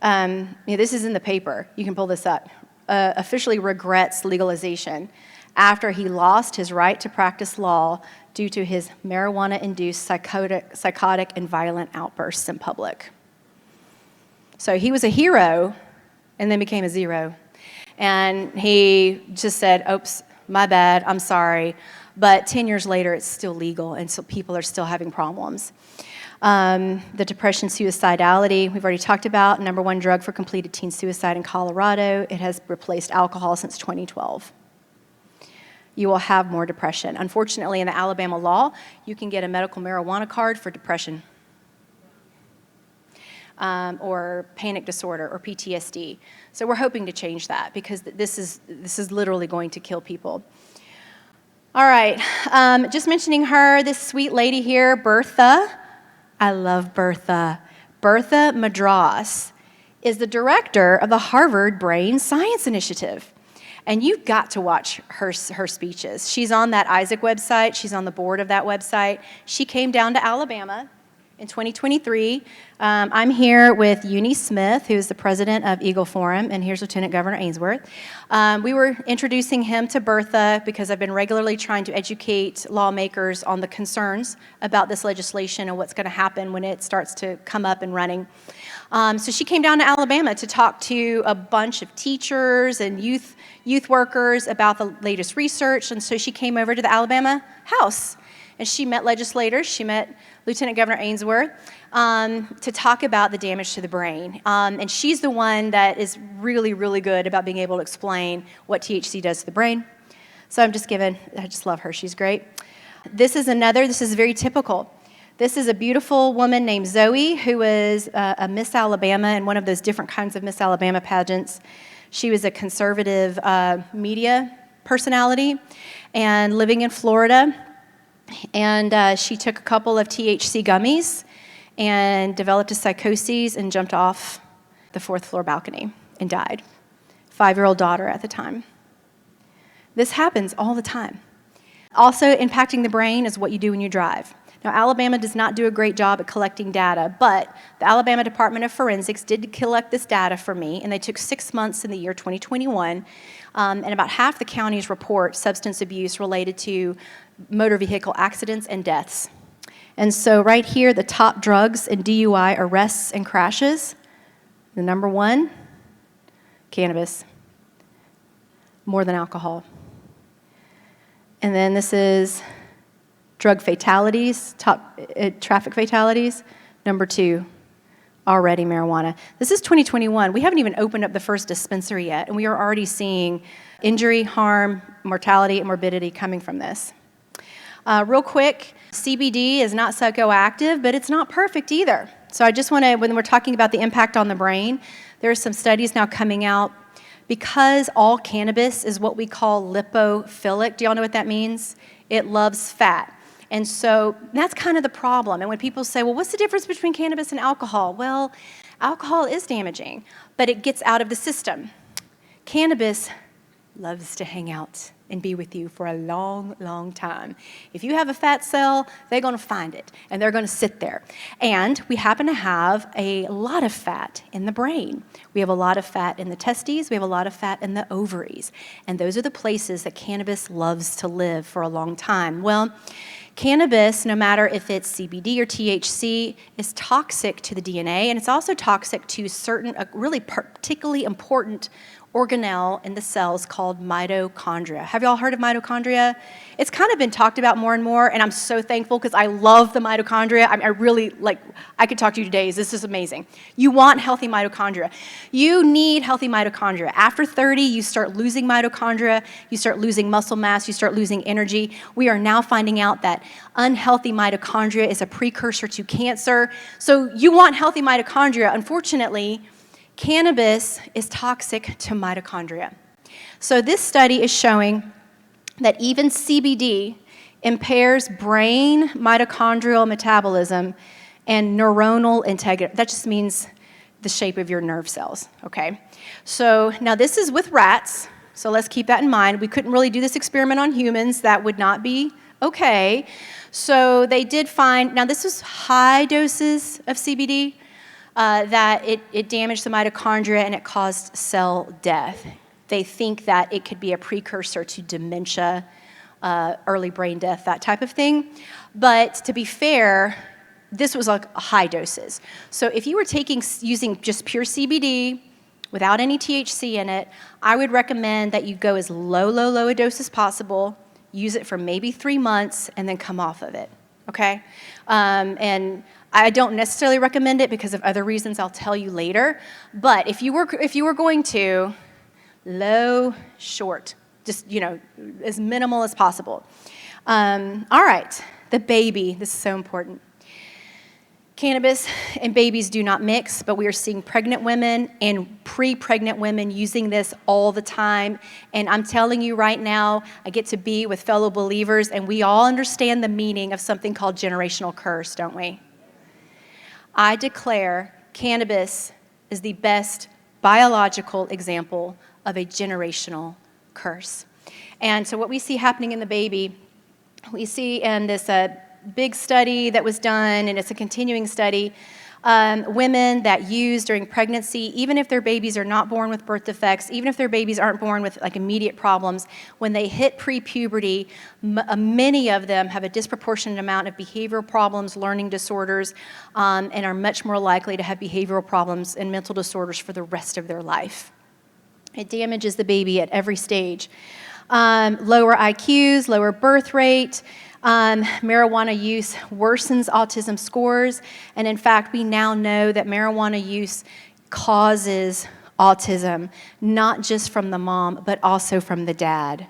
this is in the paper. You can pull this up. Officially regrets legalization after he lost his right to practice law due to his marijuana-induced psychotic and violent outbursts in public. So he was a hero and then became a zero. And he just said, oops, my bad, I'm sorry. But 10 years later, it's still legal, and so people are still having problems. The depression, suicidality, we've already talked about. #1 drug for completed teen suicide in Colorado. It has replaced alcohol since 2012. You will have more depression. Unfortunately, in the Alabama law, you can get a medical marijuana card for depression, or panic disorder, or PTSD. So we're hoping to change that, because this is literally going to kill people. All right, just mentioning her, this sweet lady here, Bertha. I love Bertha. Bertha Madras is the director of the Harvard Brain Science Initiative. And you've got to watch her speeches. She's on that Isaac website. She's on the board of that website. She came down to Alabama in 2023. I'm here with Eunice Smith, who's the president of Eagle Forum, and here's Lieutenant Governor Ainsworth. We were introducing him to Bertha because I've been regularly trying to educate lawmakers on the concerns about this legislation and what's going to happen when it starts to come up and running. So she came down to Alabama to talk to a bunch of teachers and youth workers about the latest research, and so she came over to the Alabama House. and she met legislators. She met Lieutenant Governor Ainsworth to talk about the damage to the brain. And she's the one that is really, really good about being able to explain what THC does to the brain. So I just love her. She's great. This is very typical. This is a beautiful woman named Zoe who was a Miss Alabama in one of those different kinds of Miss Alabama pageants. She was a conservative media personality and living in Florida. And she took a couple of THC gummies and developed a psychosis and jumped off the 4th floor balcony and died. 5-year-old daughter at the time. This happens all the time. Also impacting the brain is what you do when you drive. Now, Alabama does not do a great job at collecting data, but the Alabama Department of Forensics did collect this data for me, and they took 6 months in the year 2021, and about half the counties report substance abuse related to motor vehicle accidents and deaths. And so right here, the top drugs in DUI arrests and crashes. The number 1, cannabis, more than alcohol. And then this is drug fatalities, top traffic fatalities. Number 2, already marijuana. This is 2021. We haven't even opened up the first dispensary yet, and we are already seeing injury, harm, mortality, and morbidity coming from this. Real quick, CBD is not psychoactive, but it's not perfect either. So I just want to, when we're talking about the impact on the brain, there are some studies now coming out. Because all cannabis is what we call lipophilic, do y'all know what that means? It loves fat. And so that's kind of the problem. And when people say, well, what's the difference between cannabis and alcohol? Well, alcohol is damaging, but it gets out of the system. Cannabis loves to hang out and be with you for a long, long time. If you have a fat cell, they're going to find it, and they're going to sit there. And we happen to have a lot of fat in the brain. We have a lot of fat in the testes. We have a lot of fat in the ovaries. And those are the places that cannabis loves to live for a long time. Well, cannabis, no matter if it's CBD or THC, is toxic to the DNA, and it's also toxic to certain really particularly important organelle in the cells called mitochondria. Have y'all heard of mitochondria? It's kind of been talked about more and more, and I'm so thankful because I love the mitochondria. I really, I could talk to you today. This is amazing. You want healthy mitochondria. You need healthy mitochondria. After 30, you start losing mitochondria, you start losing muscle mass, you start losing energy. We are now finding out that unhealthy mitochondria is a precursor to cancer. So you want healthy mitochondria. Unfortunately, cannabis is toxic to mitochondria. So this study is showing that even CBD impairs brain mitochondrial metabolism and neuronal integrity. That just means the shape of your nerve cells, okay? So now this is with rats, so let's keep that in mind. We couldn't really do this experiment on humans. That would not be okay. So they did find, now this was high doses of CBD, that it damaged the mitochondria and it caused cell death. They think that it could be a precursor to dementia, early brain death, that type of thing. But to be fair, this was like high doses. So if you were using just pure CBD without any THC in it, I would recommend that you go as low a dose as possible, use it for maybe 3 months, and then come off of it, okay? And I don't necessarily recommend it because of other reasons I'll tell you later. But if you were going to, low, short, just, as minimal as possible. All right, the baby, this is so important. Cannabis and babies do not mix, but we are seeing pregnant women and pre-pregnant women using this all the time. And I'm telling you right now, I get to be with fellow believers, and we all understand the meaning of something called generational curse, don't we? I declare cannabis is the best biological example of a generational curse. And so what we see happening in the baby, we see in this big study that was done, and it's a continuing study, women that use during pregnancy, even if their babies are not born with birth defects, even if their babies aren't born with immediate problems, when they hit pre-puberty, many of them have a disproportionate amount of behavioral problems, learning disorders, and are much more likely to have behavioral problems and mental disorders for the rest of their life. It damages the baby at every stage. Lower IQs, lower birth rate, Marijuana use worsens autism scores, and in fact, we now know that marijuana use causes autism, not just from the mom, but also from the dad.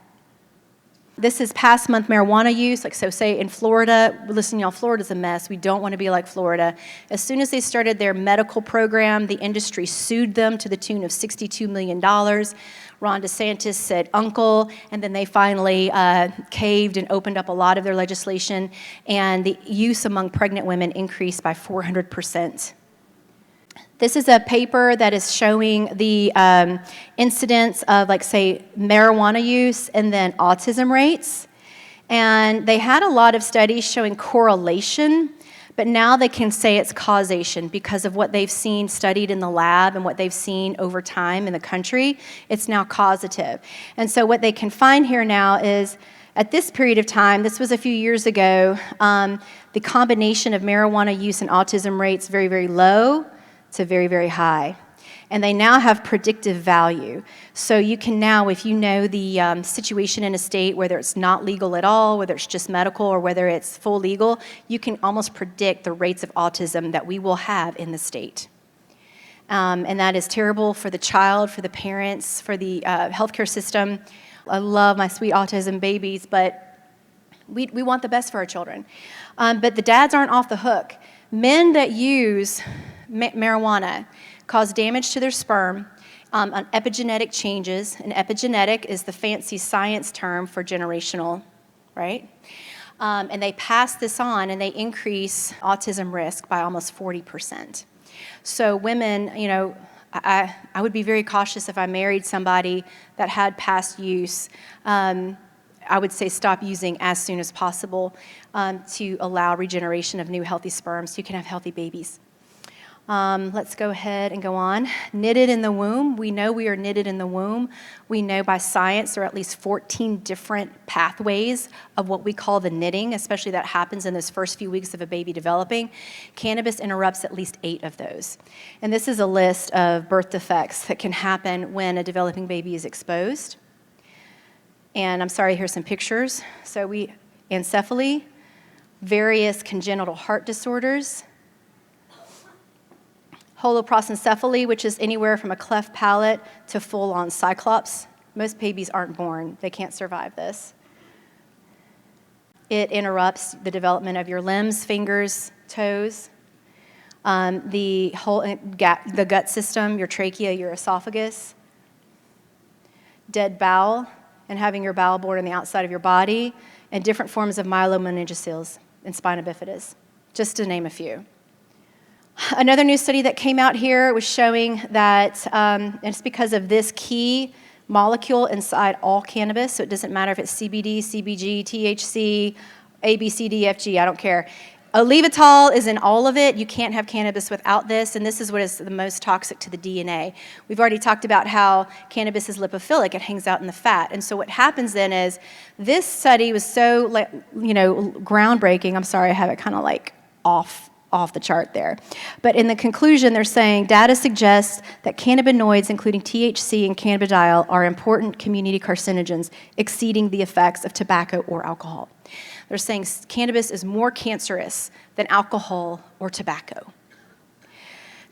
This is past month marijuana use, so say in Florida, listen y'all, Florida's a mess. We don't want to be like Florida. As soon as they started their medical program, the industry sued them to the tune of $62 million. Ron DeSantis said uncle, and then they finally caved and opened up a lot of their legislation, and the use among pregnant women increased by 400%. This is a paper that is showing the incidence of, like, say, marijuana use and then autism rates. And they had a lot of studies showing correlation, but now they can say it's causation because of what they've seen studied in the lab and what they've seen over time in the country. It's now causative. And so what they can find here now is, at this period of time, this was a few years ago, the combination of marijuana use and autism rates very, very low to very, very high. And they now have predictive value. So you can now, if you know the situation in a state, whether it's not legal at all, whether it's just medical, or whether it's full legal, you can almost predict the rates of autism that we will have in the state. And that is terrible for the child, for the parents, for the healthcare system. I love my sweet autism babies, but we want the best for our children. But the dads aren't off the hook. Men that use marijuana cause damage to their sperm on epigenetic changes, and epigenetic is the fancy science term for generational, right? And they pass this on, and they increase autism risk by almost 40%. So women, you know, I would be very cautious if I married somebody that had past use. I would say stop using as soon as possible to allow regeneration of new healthy sperm so you can have healthy babies. Let's go ahead and go on. Knitted in the womb. We know we are knitted in the womb. We know by science there are at least 14 different pathways of what we call the knitting, especially that happens in those first few weeks of a baby developing. Cannabis interrupts at least 8 of those. And this is a list of birth defects that can happen when a developing baby is exposed. And I'm sorry, here's some pictures. So anencephaly, various congenital heart disorders, holoprosencephaly, which is anywhere from a cleft palate to full-on cyclops. Most babies aren't born. They can't survive this. It interrupts the development of your limbs, fingers, toes, the gut system, your trachea, your esophagus, dead bowel, and having your bowel borne on the outside of your body, and different forms of myelomeningocele and spina bifida, just to name a few. Another new study that came out here was showing that, and it's because of this key molecule inside all cannabis, so it doesn't matter if it's CBD, CBG, THC, A, B, C, D, F, G, I don't care. Olevitol is in all of it. You can't have cannabis without this, and this is what is the most toxic to the DNA. We've already talked about how cannabis is lipophilic. It hangs out in the fat. And so what happens then is this study was so, groundbreaking. I'm sorry, I have it kind of like off the chart there. But in the conclusion, they're saying data suggests that cannabinoids, including THC and cannabidiol, are important community carcinogens, exceeding the effects of tobacco or alcohol. They're saying cannabis is more cancerous than alcohol or tobacco.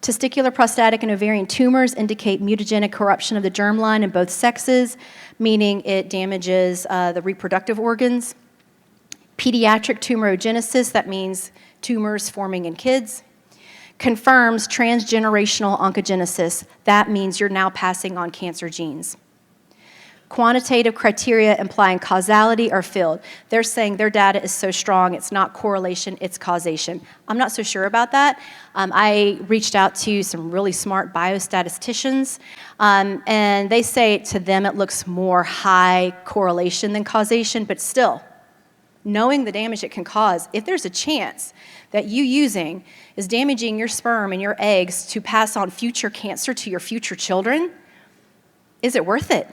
Testicular, prostatic, and ovarian tumors indicate mutagenic corruption of the germline in both sexes, meaning it damages the reproductive organs. Pediatric tumorigenesis, that means tumors forming in kids. Confirms transgenerational oncogenesis, that means you're now passing on cancer genes. Quantitative criteria implying causality are filled. They're saying their data is so strong, it's not correlation, it's causation. I'm not so sure about that. I reached out to some really smart biostatisticians, and they say to them it looks more high correlation than causation, but still, knowing the damage it can cause, if there's a chance that you using is damaging your sperm and your eggs to pass on future cancer to your future children, is it worth it?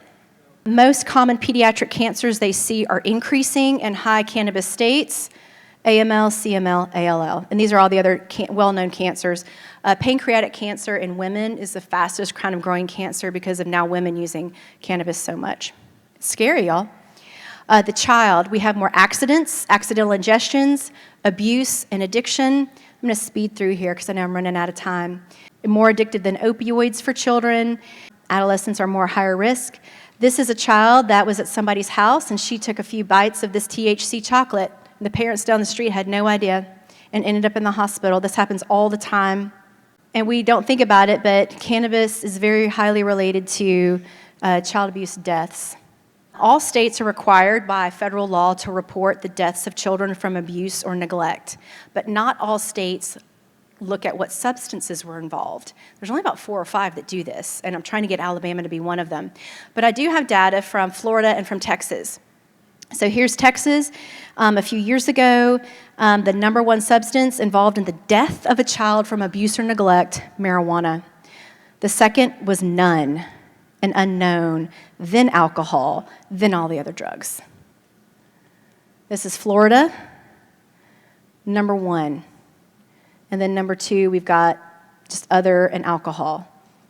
Most common pediatric cancers they see are increasing in high cannabis states, AML, CML, ALL. And these are all the other well-known cancers. Pancreatic cancer in women is the fastest kind of growing cancer because of now women using cannabis so much. It's scary, y'all. The child, we have more accidents, accidental ingestions, abuse, and addiction. I'm going to speed through here because I know I'm running out of time. More addicted than opioids for children. Adolescents are more higher risk. This is a child that was at somebody's house, and she took a few bites of this THC chocolate. The parents down the street had no idea and ended up in the hospital. This happens all the time. And we don't think about it, but cannabis is very highly related to child abuse deaths. All states are required by federal law to report the deaths of children from abuse or neglect, but not all states look at what substances were involved. There's only about 4 or 5 that do this, and I'm trying to get Alabama to be one of them. But I do have data from Florida and from Texas. So here's Texas. A few years ago, the number one substance involved in the death of a child from abuse or neglect, marijuana. The second was none, an unknown, then alcohol, then all the other drugs. This is Florida, number 1. And then number 2, we've got just other and alcohol.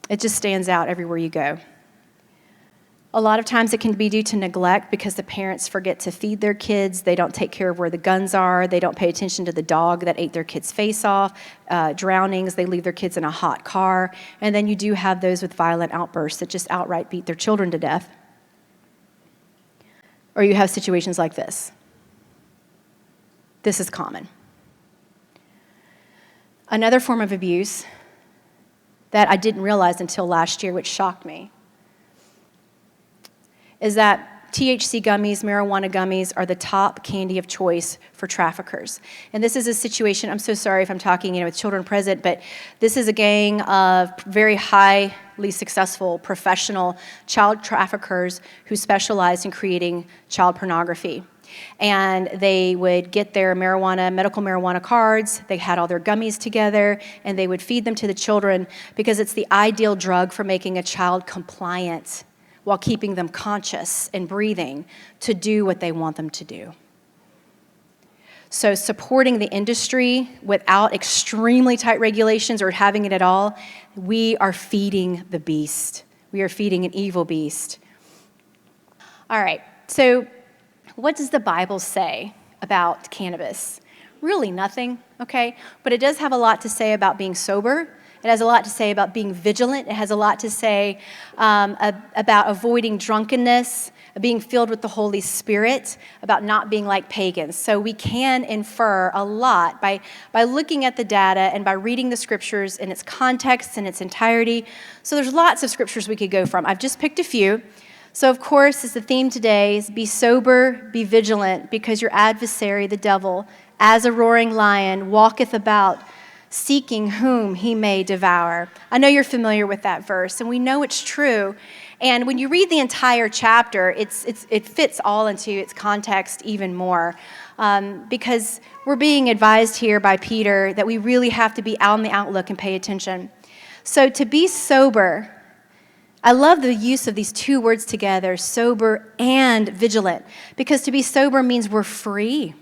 It just stands out everywhere you go. A lot of times it can be due to neglect because the parents forget to feed their kids. They don't take care of where the guns are. They don't pay attention to the dog that ate their kid's face off. Drownings, they leave their kids in a hot car. And then you do have those with violent outbursts that just outright beat their children to death. Or you have situations like this. This is common. Another form of abuse that I didn't realize until last year, which shocked me, is that THC gummies, marijuana gummies, are the top candy of choice for traffickers. And this is a situation, I'm so sorry if I'm talking, with children present, but this is a gang of very highly successful professional child traffickers who specialized in creating child pornography. And they would get their medical marijuana cards, they had all their gummies together, and they would feed them to the children because it's the ideal drug for making a child compliant while keeping them conscious and breathing to do what they want them to do. So supporting the industry without extremely tight regulations or having it at all, we are feeding the beast. We are feeding an evil beast. All right, so what does the Bible say about cannabis? Really nothing, okay? But it does have a lot to say about being sober. It has a lot to say about being vigilant. It has a lot to say about avoiding drunkenness, being filled with the Holy Spirit, about not being like pagans. So we can infer a lot by looking at the data and by reading the scriptures in its context and its entirety. So there's lots of scriptures we could go from. I've just picked a few. So, of course, as the theme today is be sober, be vigilant, because your adversary, the devil, as a roaring lion, walketh about, seeking whom he may devour. I know you're familiar with that verse, and we know it's true. And when you read the entire chapter, it fits all into its context even more, because we're being advised here by Peter that we really have to be out on the outlook and pay attention. So to be sober, I love the use of these two words together, sober and vigilant, because to be sober means we're free.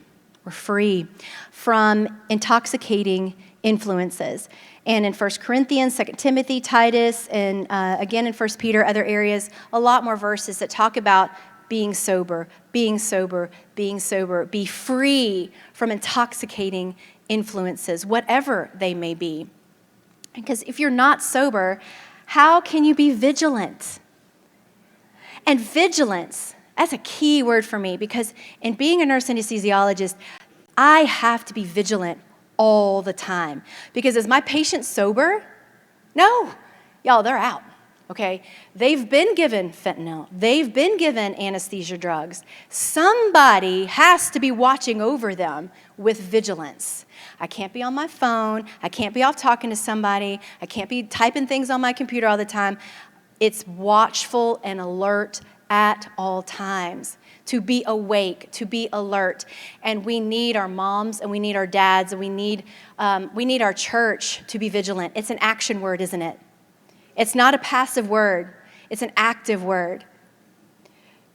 We're free from intoxicating influences. And in 1 Corinthians, 2 Timothy, Titus, and again in 1 Peter, other areas, a lot more verses that talk about being sober, being sober, being sober. Be free from intoxicating influences, whatever they may be. Because if you're not sober, how can you be vigilant? And vigilance, that's a key word for me, because in being a nurse anesthesiologist, I have to be vigilant all the time. Because is my patient sober? No. Y'all, they're out, okay? They've been given fentanyl. They've been given anesthesia drugs. Somebody has to be watching over them with vigilance. I can't be on my phone. I can't be off talking to somebody. I can't be typing things on my computer all the time. It's watchful and alert at all times. To be awake, to be alert. And we need our moms and we need our dads and we need our church to be vigilant. It's an action word, isn't it? It's not a passive word. It's an active word.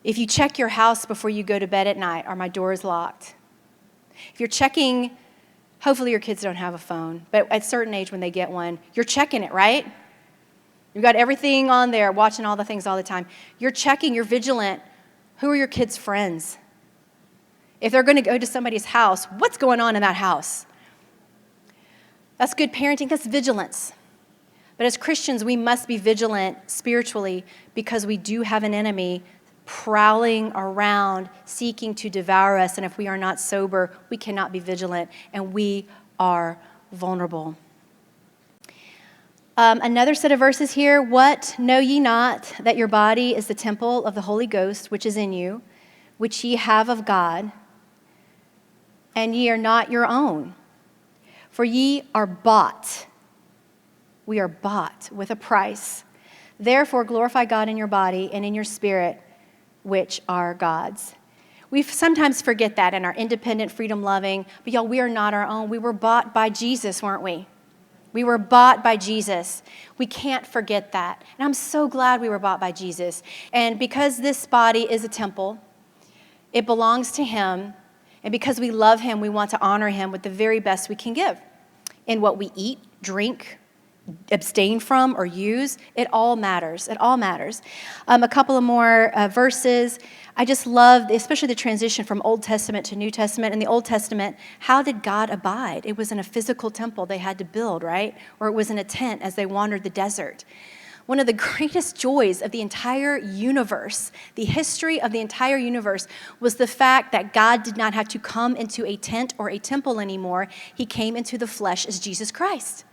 If you check your house before you go to bed at night, are my doors locked? If you're checking, hopefully your kids don't have a phone, but at a certain age when they get one, you're checking it, right? You've got everything on there, watching all the things all the time. You're checking, you're vigilant. Who are your kids' friends? If they're going to go to somebody's house, what's going on in that house? That's good parenting. That's vigilance. But as Christians, we must be vigilant spiritually because we do have an enemy prowling around, seeking to devour us. And if we are not sober, we cannot be vigilant, and we are vulnerable. Another set of verses here. What know ye not, that your body is the temple of the Holy Ghost, which is in you, which ye have of God, and ye are not your own? For ye are bought. We are bought with a price. Therefore glorify God in your body and in your spirit, which are God's. We sometimes forget that in our independent, freedom-loving, but y'all, we are not our own. We were bought by Jesus, weren't we? We were bought by Jesus. We can't forget that. And I'm so glad we were bought by Jesus. And because this body is a temple, it belongs to him. And because we love him, we want to honor him with the very best we can give. In what we eat, drink, abstain from, or use, it all matters. It all matters. A couple of more verses. I just love, especially the transition from Old Testament to New Testament. In the Old Testament, how did God abide? It was in a physical temple they had to build, right? Or it was in a tent as they wandered the desert. One of the greatest joys of the entire universe, the history of the entire universe, was the fact that God did not have to come into a tent or a temple anymore. He came into the flesh as Jesus Christ.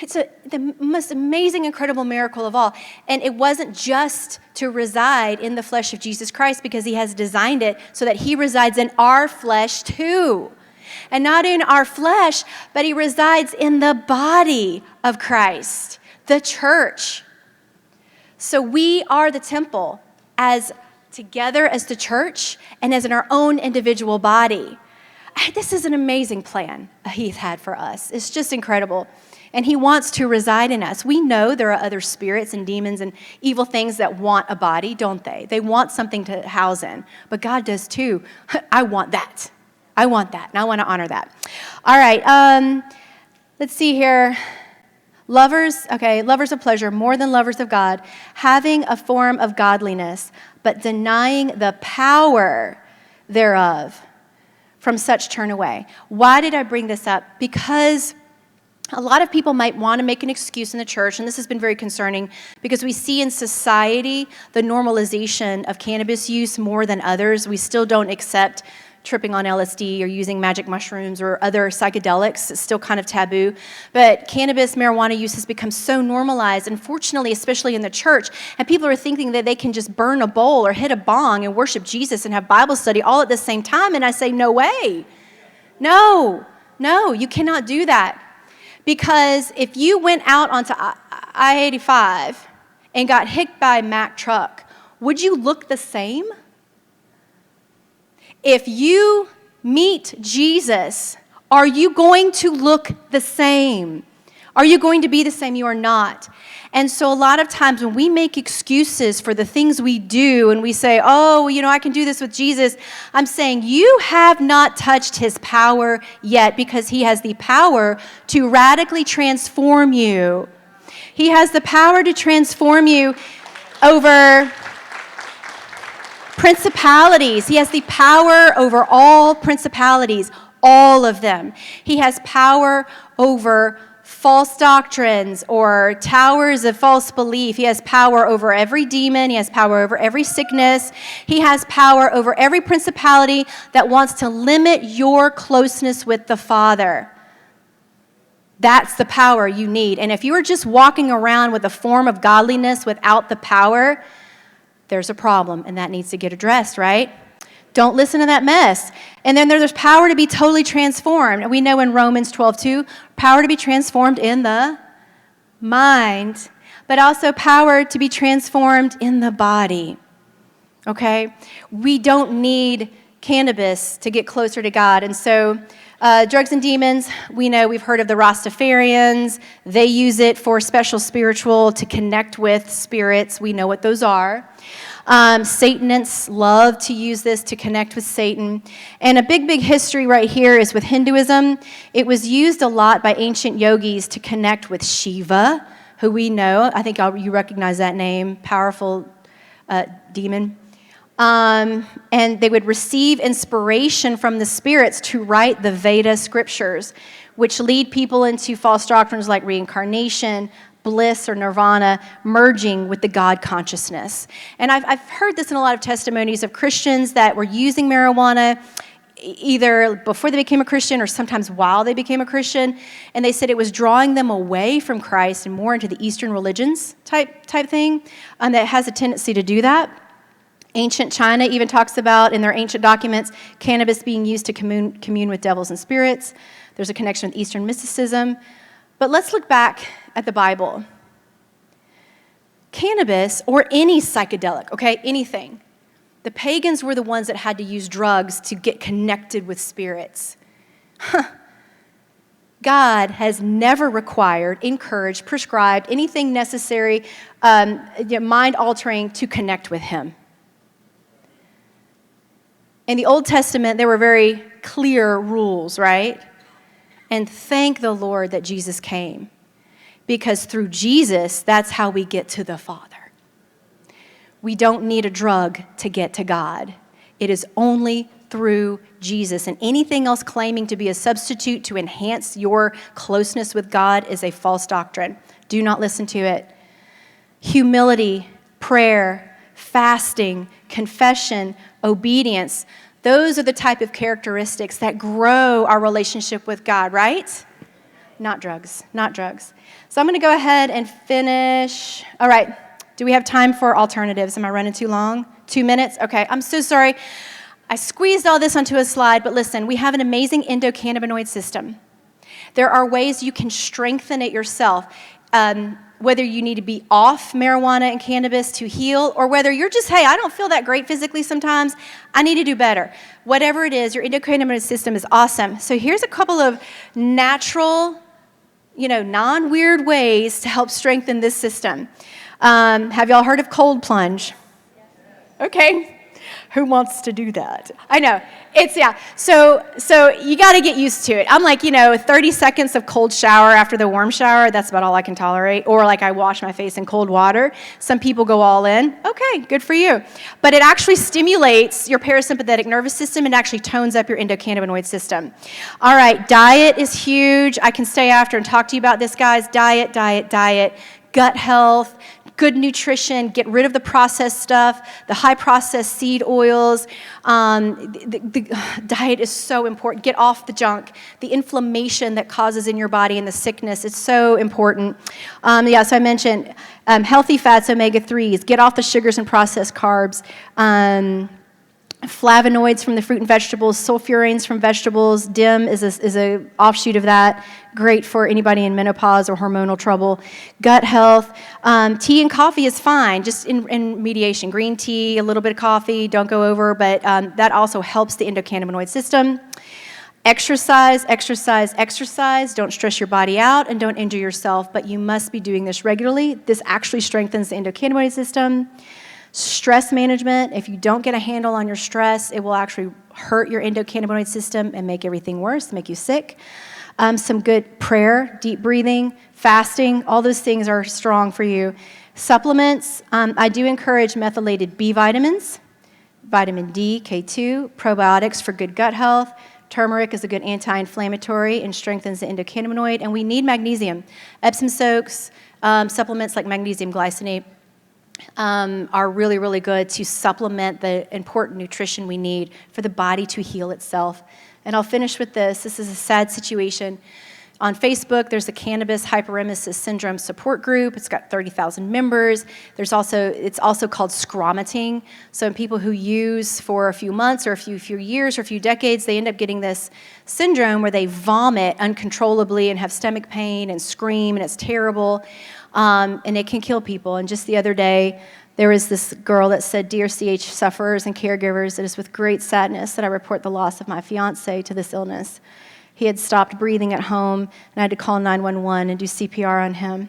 It's the most amazing, incredible miracle of all. And it wasn't just to reside in the flesh of Jesus Christ, because he has designed it so that he resides in our flesh too. And not in our flesh, but he resides in the body of Christ, the church. So we are the temple as together as the church and as in our own individual body. This is an amazing plan he's had for us. It's just incredible. And he wants to reside in us. We know there are other spirits and demons and evil things that want a body, don't they? They want something to house in. But God does too. I want that. I want that. And I want to honor that. All right. Let's see here. Lovers of pleasure more than lovers of God, having a form of godliness, but denying the power thereof. From such turn away. Why did I bring this up? Because a lot of people might want to make an excuse in the church, and this has been very concerning because we see in society the normalization of cannabis use more than others. We still don't accept tripping on LSD or using magic mushrooms or other psychedelics. It's still kind of taboo. But cannabis, marijuana use has become so normalized, unfortunately, especially in the church, and people are thinking that they can just burn a bowl or hit a bong and worship Jesus and have Bible study all at the same time, and I say, no way. No, you cannot do that. Because if you went out onto I-85 and got hit by a Mack truck, would you look the same? If you meet Jesus, are you going to look the same? Are you going to be the same? You are not. And so a lot of times when we make excuses for the things we do and we say, oh, I can do this with Jesus, I'm saying you have not touched his power yet, because he has the power to radically transform you. He has the power to transform you over principalities. He has the power over all principalities, all of them. He has power over false doctrines or towers of false belief. He has power over every demon. He has power over every sickness. He has power over every principality that wants to limit your closeness with the Father. That's the power you need. And if you are just walking around with a form of godliness without the power, there's a problem, and that needs to get addressed, right? Don't listen to that mess. And then there's power to be totally transformed. And we know in Romans 12:2, power to be transformed in the mind, but also power to be transformed in the body. Okay? We don't need cannabis to get closer to God. And so drugs and demons, we've heard of the Rastafarians. They use it for special spiritual to connect with spirits. We know what those are. Satanists love to use this to connect with Satan. And a big history right here is with Hinduism. It was used a lot by ancient yogis to connect with Shiva, who we know. I think you recognize that name, powerful demon. And they would receive inspiration from the spirits to write the Veda scriptures, which lead people into false doctrines like reincarnation, bliss or nirvana, merging with the God consciousness. And I've heard this in a lot of testimonies of Christians that were using marijuana either before they became a Christian or sometimes while they became a Christian, and they said it was drawing them away from Christ and more into the Eastern religions type thing, that has a tendency to do that. Ancient China even talks about, in their ancient documents, cannabis being used to commune with devils and spirits. There's a connection with Eastern mysticism. But let's look back at the Bible. Cannabis, or any psychedelic, okay, anything, the pagans were the ones that had to use drugs to get connected with spirits. God has never required, encouraged, prescribed anything necessary, mind-altering to connect with him. In the Old Testament, there were very clear rules, right? And thank the Lord that Jesus came, because through Jesus, that's how we get to the Father. We don't need a drug to get to God. It is only through Jesus. And anything else claiming to be a substitute to enhance your closeness with God is a false doctrine. Do not listen to it. Humility, prayer, fasting, confession, obedience, those are the type of characteristics that grow our relationship with God, right? Not drugs, not drugs. So I'm going to go ahead and finish. All right. Do we have time for alternatives? Am I running too long? 2 minutes? Okay, I'm so sorry. I squeezed all this onto a slide, but listen, we have an amazing endocannabinoid system. There are ways you can strengthen it yourself, whether you need to be off marijuana and cannabis to heal, or whether you're just, hey, I don't feel that great physically sometimes, I need to do better. Whatever it is, your endocannabinoid system is awesome. So here's a couple of natural, non-weird ways to help strengthen this system. Have y'all heard of cold plunge? Okay. Who wants to do that? I know. So you got to get used to it. I'm like, 30 seconds of cold shower after the warm shower, that's about all I can tolerate. Or like I wash my face in cold water. Some people go all in. Okay, good for you. But it actually stimulates your parasympathetic nervous system and actually tones up your endocannabinoid system. All right, diet is huge. I can stay after and talk to you about this, guys. Diet. Gut health, good nutrition, get rid of the processed stuff, the high processed seed oils. The diet is so important. Get off the junk. The inflammation that causes in your body and the sickness is so important. So I mentioned healthy fats, omega-3s. Get off the sugars and processed carbs. Flavonoids from the fruit and vegetables, sulfurans from vegetables. DIM is a offshoot of that. Great for anybody in menopause or hormonal trouble. Gut health. Tea and coffee is fine, just in mediation. Green tea, a little bit of coffee, don't go over, but that also helps the endocannabinoid system. Exercise. Don't stress your body out and don't injure yourself, but you must be doing this regularly. This actually strengthens the endocannabinoid system. Stress management. If you don't get a handle on your stress, it will actually hurt your endocannabinoid system and make everything worse, make you sick. Some good prayer, deep breathing, fasting, all those things are strong for you. Supplements. I do encourage methylated B vitamins, vitamin D, K2, probiotics for good gut health. Turmeric is a good anti-inflammatory and strengthens the endocannabinoid. And we need magnesium. Epsom salts, supplements like magnesium glycinate, are really, really good to supplement the important nutrition we need for the body to heal itself. And I'll finish with this. This is a sad situation. On Facebook, there's a cannabis hyperemesis syndrome support group. It's got 30,000 members. It's also called scromating. So people who use for a few months or a few years or a few decades, they end up getting this syndrome where they vomit uncontrollably and have stomach pain and scream, and it's terrible. And it can kill people. And just the other day, there was this girl that said, "Dear CH sufferers and caregivers, it is with great sadness that I report the loss of my fiance to this illness. He had stopped breathing at home, and I had to call 911 and do CPR on him.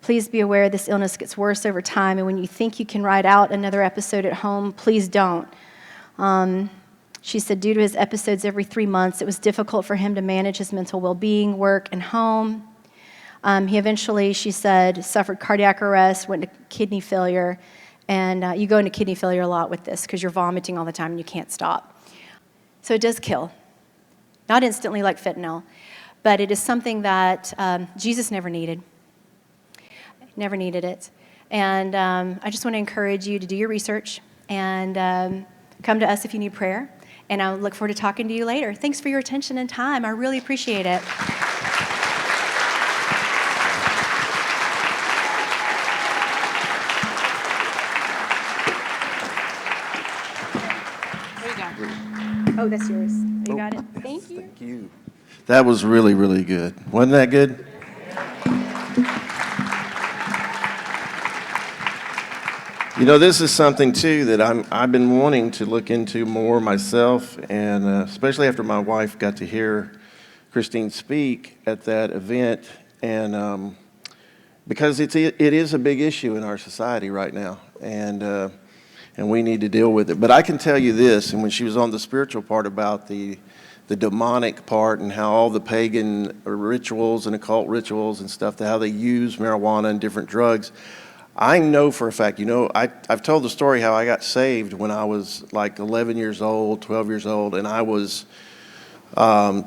Please be aware this illness gets worse over time, and when you think you can ride out another episode at home, please don't." She said, due to his episodes every 3 months, it was difficult for him to manage his mental well-being, work, and home. He eventually, she said, suffered cardiac arrest, went to kidney failure, And you go into kidney failure a lot with this because you're vomiting all the time and you can't stop. So it does kill. Not instantly like fentanyl, but it is something that Jesus never needed. Never needed it. And I just want to encourage you to do your research and come to us if you need prayer. And I look forward to talking to you later. Thanks for your attention and time. I really appreciate it. Oh, that's yours. You got it? Thank you. Thank you. That was really, really good. Wasn't that good? You know, this is something, too, that I've been wanting to look into more myself, and especially after my wife got to hear Christine speak at that event, and because it is a big issue in our society right now, and we need to deal with it. But I can tell you this, and when she was on the spiritual part about the demonic part and how all the pagan rituals and occult rituals and stuff, how they use marijuana and different drugs, I know for a fact, you know, I've told the story how I got saved when I was like 11 years old, 12 years old, and I was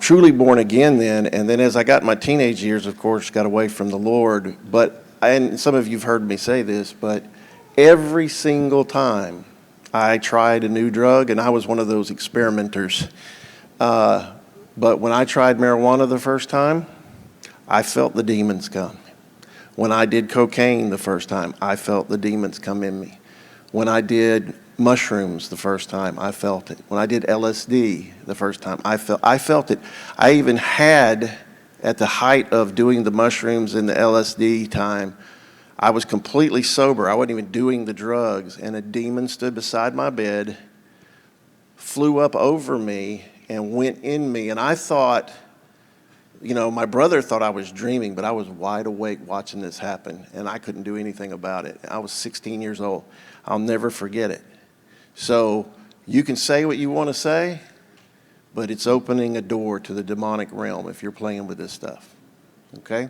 truly born again then. And then as I got in my teenage years, of course, got away from the Lord. And some of you have heard me say this, but every single time I tried a new drug, and I was one of those experimenters, but when I tried marijuana the first time, I felt the demons come. When I did cocaine the first time, I felt the demons come in me. When I did mushrooms the first time, I felt it. When I did LSD the first time, I felt it. I even had, at the height of doing the mushrooms and the LSD time, I was completely sober. I wasn't even doing the drugs, and a demon stood beside my bed, flew up over me, and went in me. And I thought, you know, my brother thought I was dreaming, but I was wide awake watching this happen, and I couldn't do anything about it. I was 16 years old. I'll never forget it. So you can say what you want to say, but it's opening a door to the demonic realm if you're playing with this stuff, okay?